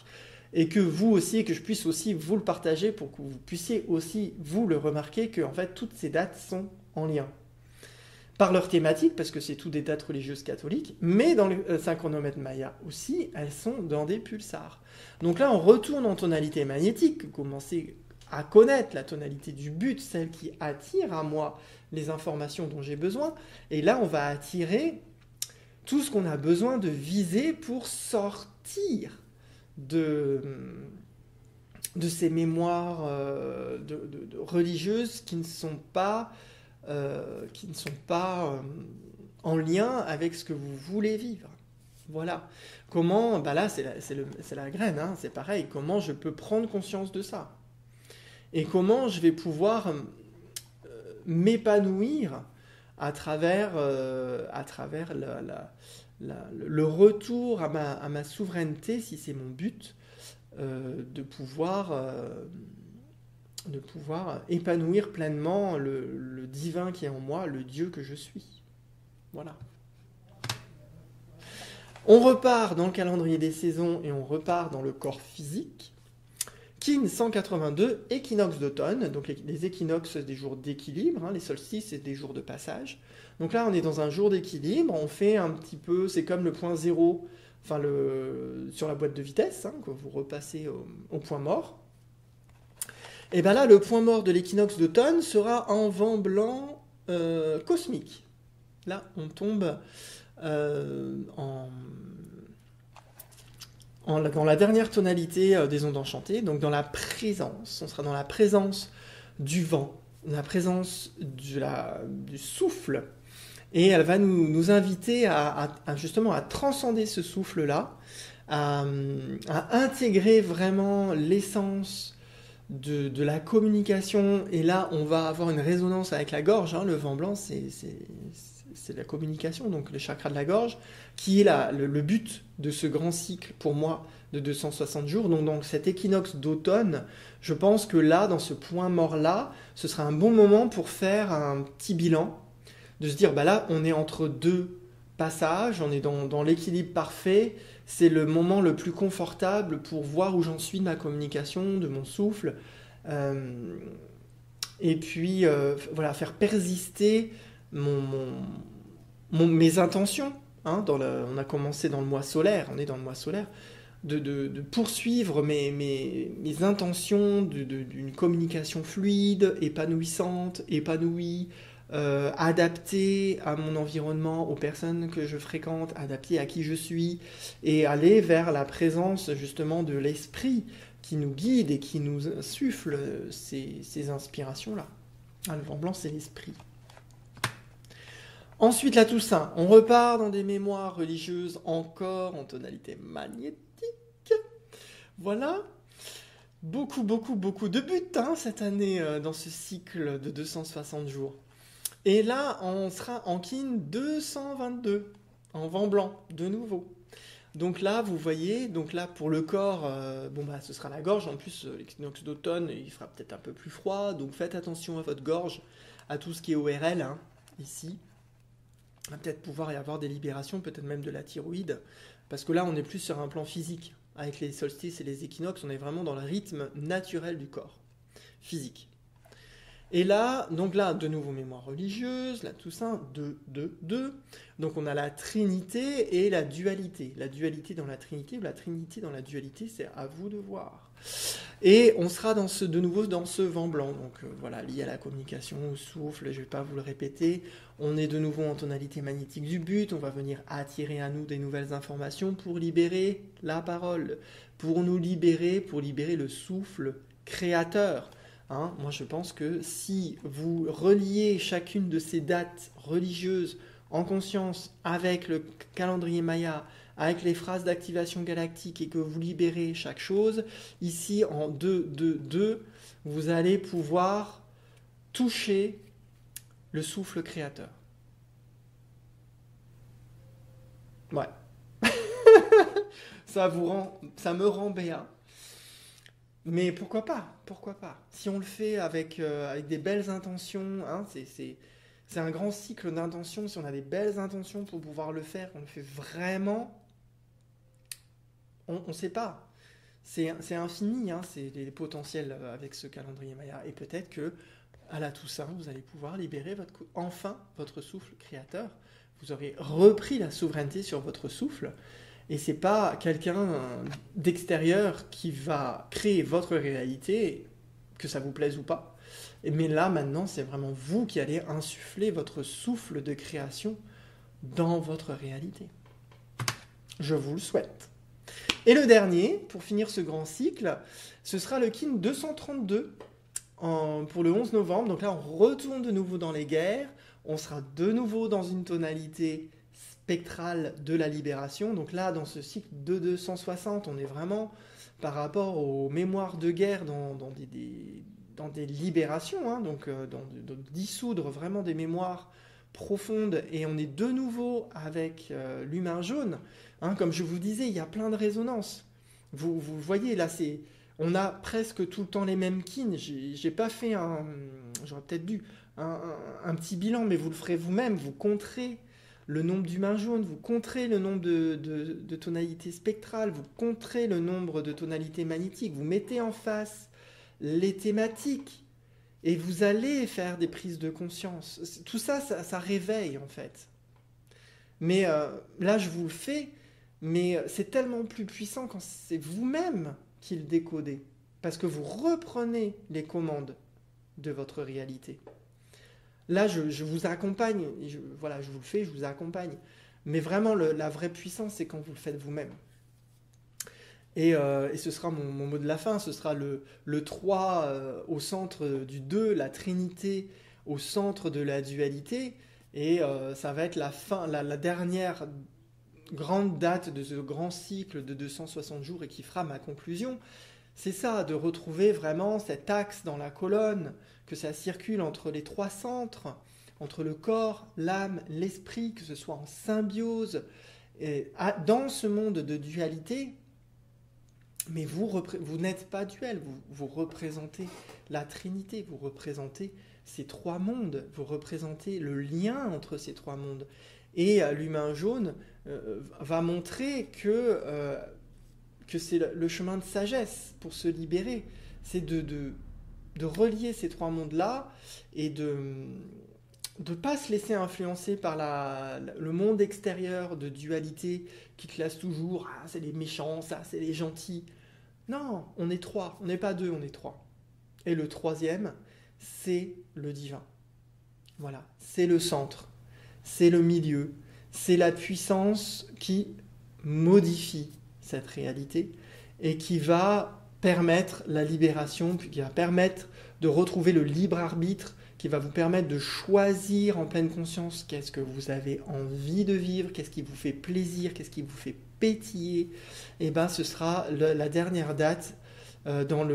et que vous aussi, et que je puisse aussi vous le partager pour que vous puissiez aussi vous le remarquer, que en fait toutes ces dates sont en lien. Par leur thématique, parce que c'est tout des dates religieuses catholiques, mais dans le synchronomètre Maya aussi, elles sont dans des pulsars. Donc là, on retourne en tonalité magnétique, commencer à connaître la tonalité du but, celle qui attire à moi les informations dont j'ai besoin, et là, on va attirer tout ce qu'on a besoin de viser pour sortir de ces mémoires religieuses qui ne sont pas en lien avec ce que vous voulez vivre. Voilà. Comment, bah là c'est la graine, hein, c'est pareil, comment je peux prendre conscience de ça? Et comment je vais pouvoir m'épanouir à travers le retour à ma souveraineté, si c'est mon but, de pouvoir épanouir pleinement le divin qui est en moi, le Dieu que je suis. Voilà. On repart dans le calendrier des saisons et on repart dans le corps physique. Kin 182, équinoxe d'automne. Donc les équinoxes, c'est des jours d'équilibre. Hein, les solstices, c'est des jours de passage. Donc là, on est dans un jour d'équilibre. On fait un petit peu, c'est comme le point zéro, enfin sur la boîte de vitesse, hein, que vous repassez au point mort. Et bien là, le point mort de l'équinoxe d'automne sera en vent blanc cosmique. Là, on tombe dans la dernière tonalité des ondes enchantées, donc dans la présence. On sera dans la présence du vent, la présence du souffle. Et elle va nous inviter justement à transcender ce souffle-là, à intégrer vraiment l'essence de la communication. Et là, on va avoir une résonance avec la gorge. Hein. Le vent blanc, c'est la communication, donc le chakra de la gorge, qui est le but de ce grand cycle, pour moi, de 260 jours. Donc cet équinoxe d'automne, je pense que là, dans ce point mort-là, ce sera un bon moment pour faire un petit bilan, de se dire, bah là, on est entre deux passages, on est dans l'équilibre parfait, c'est le moment le plus confortable pour voir où j'en suis de ma communication, de mon souffle, et puis voilà, faire persister mes intentions. Hein, on a commencé dans le mois solaire, on est dans le mois solaire, de poursuivre mes intentions d'une communication fluide, épanouissante, épanouie, adaptée à mon environnement, aux personnes que je fréquente, adaptée à qui je suis, et aller vers la présence justement de l'esprit qui nous guide et qui nous insuffle ces inspirations-là. Ah, le vent blanc, c'est l'esprit. Ensuite, la Toussaint, on repart dans des mémoires religieuses encore en tonalité magnétique. Voilà. Beaucoup de buts cette année dans ce cycle de 260 jours. Et là, on sera en Kin 222, en vent blanc, de nouveau. Donc là, vous voyez, donc là pour le corps, ce sera la gorge. En plus, l'équinoxe d'automne, il fera peut-être un peu plus froid. Donc faites attention à votre gorge, à tout ce qui est ORL, hein, ici. Il va peut-être pouvoir y avoir des libérations, peut-être même de la thyroïde. Parce que là, on est plus sur un plan physique. Avec les solstices et les équinoxes, on est vraiment dans le rythme naturel du corps, physique. Et là, donc là, de nouveau mémoire religieuse, la Toussaint, 2. Donc on a la Trinité et la dualité. La dualité dans la Trinité ou la Trinité dans la dualité, c'est à vous de voir. Et on sera de nouveau dans ce vent blanc. Donc voilà, lié à la communication, au souffle, je ne vais pas vous le répéter. On est de nouveau en tonalité magnétique du but. On va venir attirer à nous des nouvelles informations pour libérer la parole, pour libérer le souffle créateur. Hein, moi, je pense que si vous reliez chacune de ces dates religieuses en conscience avec le calendrier Maya, avec les phrases d'activation galactique et que vous libérez chaque chose, ici en 2, vous allez pouvoir toucher le souffle créateur. Ouais. ça me rend béat. Mais pourquoi pas? Si on le fait avec des belles intentions, hein, c'est un grand cycle d'intentions. Si on a des belles intentions pour pouvoir le faire, on le fait vraiment. On ne sait pas. c'est infini, hein, c'est les potentiels avec ce calendrier Maya. Et peut-être que à la Toussaint, vous allez pouvoir libérer enfin votre souffle créateur. Vous aurez repris la souveraineté sur votre souffle. Et c'est pas quelqu'un d'extérieur qui va créer votre réalité, que ça vous plaise ou pas. Mais là, maintenant, c'est vraiment vous qui allez insuffler votre souffle de création dans votre réalité. Je vous le souhaite. Et le dernier, pour finir ce grand cycle, ce sera le kin 232 pour le 11 novembre. Donc là, on retourne de nouveau dans les guerres. On sera de nouveau dans une tonalité spectrale de la libération. Donc là, dans ce cycle de 260, on est vraiment par rapport aux mémoires de guerre dans des libérations, hein, donc de dissoudre vraiment des mémoires profondes. Et on est de nouveau avec l'humain jaune. Hein, comme je vous disais, il y a plein de résonances. Vous voyez, là, on a presque tout le temps les mêmes kins. J'ai pas fait j'aurais peut-être dû, un petit bilan, mais vous le ferez vous-même. Vous compterez le nombre d'humains jaunes, vous compterez le nombre de tonalités spectrales, vous compterez le nombre de tonalités magnétiques, vous mettez en face les thématiques et vous allez faire des prises de conscience. Tout ça, ça réveille en fait. Mais là, je vous le fais, mais c'est tellement plus puissant quand c'est vous-même qui le décodez, parce que vous reprenez les commandes de votre réalité. Là, je vous accompagne, voilà, je vous le fais, je vous accompagne. Mais vraiment, la vraie puissance, c'est quand vous le faites vous-même. Et ce sera mon mot de la fin, ce sera le 3 au centre du 2, la Trinité au centre de la dualité. Et ça va être la dernière grande date de ce grand cycle de 260 jours et qui fera ma conclusion. C'est ça, de retrouver vraiment cet axe dans la colonne, que ça circule entre les 3 centres, entre le corps, l'âme, l'esprit, que ce soit en symbiose, et dans ce monde de dualité. Mais vous n'êtes pas duel, vous représentez la Trinité, vous représentez ces 3 mondes, vous représentez le lien entre ces 3 mondes. Et l'humain jaune va montrer que c'est le chemin de sagesse pour se libérer. C'est de relier ces 3 mondes-là et de ne pas se laisser influencer par le monde extérieur de dualité qui classe toujours « Ah, c'est les méchants, ça, c'est les gentils ». Non, on est 3, on n'est pas 2, on est 3. Et le 3e, c'est le divin. Voilà, c'est le centre, c'est le milieu, c'est la puissance qui modifie cette réalité et qui va permettre la libération, qui va permettre de retrouver le libre arbitre, qui va vous permettre de choisir en pleine conscience qu'est-ce que vous avez envie de vivre, qu'est-ce qui vous fait plaisir, qu'est-ce qui vous fait pétiller. Et bien ce sera la dernière date dans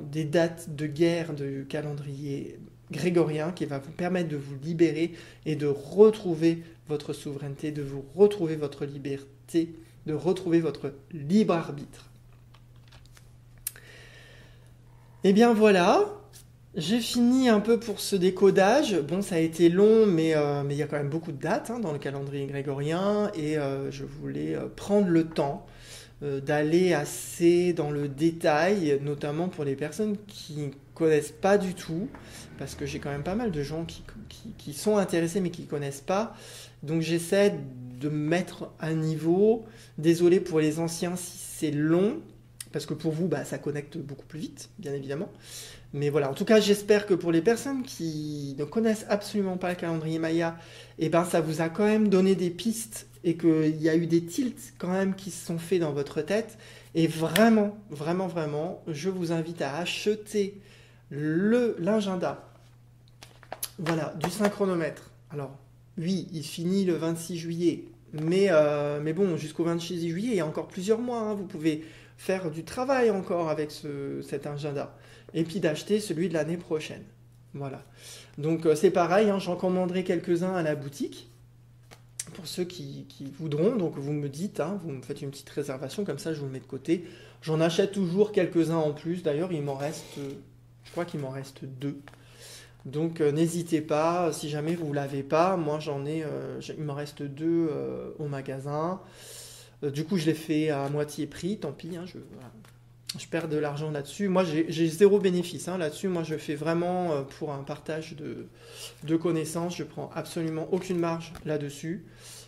des dates de guerre du calendrier grégorien qui va vous permettre de vous libérer et de retrouver votre souveraineté, de vous retrouver votre liberté, de retrouver votre libre arbitre. Et bien voilà, j'ai fini un peu pour ce décodage. Bon, ça a été long, mais il y a quand même beaucoup de dates dans le calendrier grégorien et je voulais prendre le temps d'aller assez dans le détail, notamment pour les personnes qui ne connaissent pas du tout, parce que j'ai quand même pas mal de gens qui sont intéressés mais qui ne connaissent pas. Donc j'essaie de me mettre à niveau. Désolé pour les anciens si c'est long, parce que pour vous, ça connecte beaucoup plus vite, bien évidemment. Mais voilà, en tout cas, j'espère que pour les personnes qui ne connaissent absolument pas le calendrier Maya, ça vous a quand même donné des pistes et qu'il y a eu des tilts quand même qui se sont faits dans votre tête. Et vraiment, vraiment, vraiment, je vous invite à acheter l'agenda du synchronomètre. Alors, oui, il finit le 26 juillet, mais bon, jusqu'au 26 juillet, il y a encore plusieurs mois. Vous pouvez faire du travail encore avec cet agenda. Et puis d'acheter celui de l'année prochaine. Voilà. Donc c'est pareil, j'en commanderai quelques-uns à la boutique pour ceux qui voudront. Donc vous me dites, vous me faites une petite réservation, comme ça je vous le mets de côté. J'en achète toujours quelques-uns en plus. D'ailleurs, je crois qu'il m'en reste 2. Donc n'hésitez pas, si jamais vous ne l'avez pas, moi il m'en reste 2 au magasin. Du coup, je l'ai fait à moitié prix, tant pis. Voilà. Je perds de l'argent là-dessus. Moi, j'ai zéro bénéfice hein, là-dessus. Moi, je fais vraiment pour un partage de connaissances. Je prends absolument aucune marge là-dessus.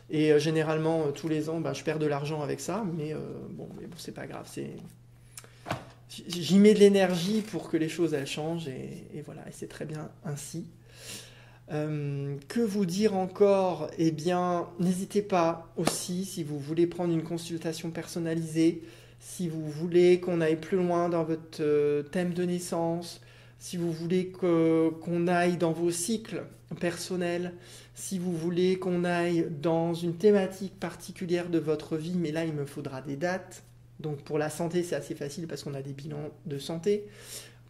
Et généralement, tous les ans, je perds de l'argent avec ça. Mais bon, c'est pas grave. J'y mets de l'énergie pour que les choses elles changent. Et voilà, et c'est très bien ainsi. Que vous dire encore? Eh bien, n'hésitez pas aussi, si vous voulez prendre une consultation personnalisée, si vous voulez qu'on aille plus loin dans votre thème de naissance, si vous voulez qu'on aille dans vos cycles personnels, si vous voulez qu'on aille dans une thématique particulière de votre vie, mais là il me faudra des dates. Donc pour la santé c'est assez facile parce qu'on a des bilans de santé.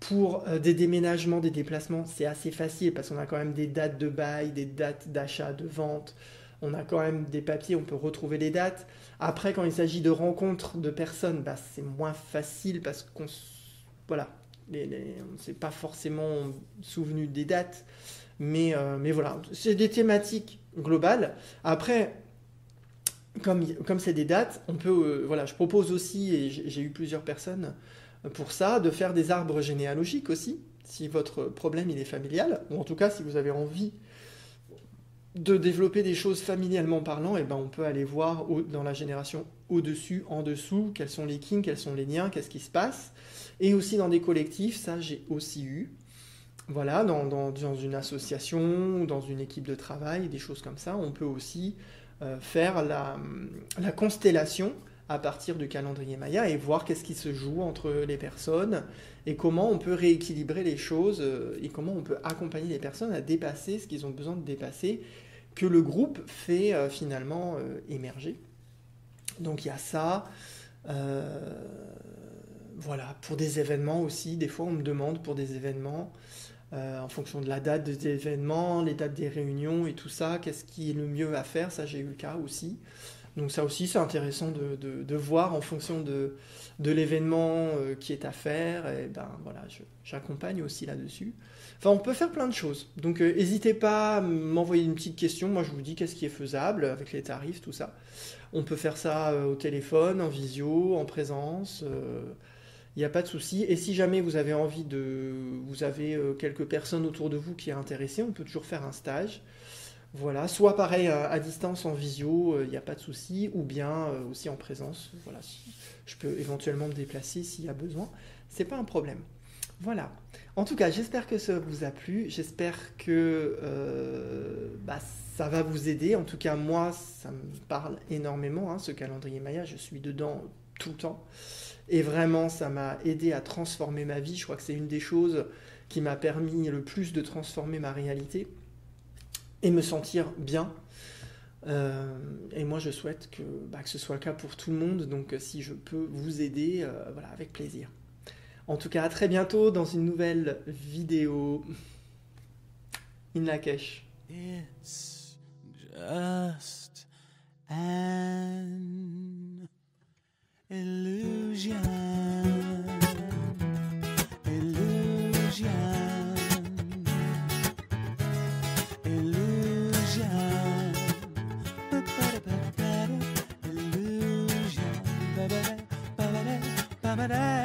Pour des déménagements, des déplacements, c'est assez facile parce qu'on a quand même des dates de bail, des dates d'achat, de vente. On a quand même des papiers, on peut retrouver les dates. Après, quand il s'agit de rencontres de personnes, c'est moins facile parce qu'on voilà, on ne s'est pas forcément souvenu des dates. Mais voilà, c'est des thématiques globales. Après, comme c'est des dates, on peut, voilà, je propose aussi, et j'ai eu plusieurs personnes pour ça, de faire des arbres généalogiques aussi, si votre problème il est familial, ou en tout cas si vous avez envie de développer des choses familialement parlant, et on peut aller voir dans la génération au-dessus, en dessous, quels sont les kings, quels sont les liens, qu'est-ce qui se passe, et aussi dans des collectifs, ça j'ai aussi eu, voilà, dans une association, ou dans une équipe de travail, des choses comme ça, on peut aussi faire la constellation à partir du calendrier Maya et voir qu'est-ce qui se joue entre les personnes et comment on peut rééquilibrer les choses et comment on peut accompagner les personnes à dépasser ce qu'ils ont besoin de dépasser, que le groupe fait finalement émerger. Donc il y a ça. Voilà, pour des événements aussi, des fois on me demande pour des événements, en fonction de la date des événements, les dates des réunions et tout ça, qu'est-ce qui est le mieux à faire, ça j'ai eu le cas aussi. Donc ça aussi c'est intéressant de voir en fonction de l'événement qui est à faire, et voilà, j'accompagne aussi là-dessus. Enfin on peut faire plein de choses, donc n'hésitez pas à m'envoyer une petite question, moi je vous dis qu'est-ce qui est faisable avec les tarifs, tout ça. On peut faire ça au téléphone, en visio, en présence, il n'y a pas de souci. Et si jamais vous avez vous avez quelques personnes autour de vous qui est intéressées, on peut toujours faire un stage. Voilà, soit pareil à distance en visio, il n'y a pas de souci, ou bien aussi en présence. Voilà, je peux éventuellement me déplacer s'il y a besoin. C'est pas un problème. Voilà. En tout cas, j'espère que ça vous a plu. J'espère que ça va vous aider. En tout cas, moi, ça me parle énormément, hein, ce calendrier Maya. Je suis dedans tout le temps. Et vraiment, ça m'a aidé à transformer ma vie. Je crois que c'est une des choses qui m'a permis le plus de transformer ma réalité et me sentir bien. Et moi, je souhaite que ce soit le cas pour tout le monde. Donc, si je peux vous aider, voilà, avec plaisir. En tout cas, à très bientôt dans une nouvelle vidéo. In Lakesh. It's just an illusion. Illusion. Illusion. Illusion.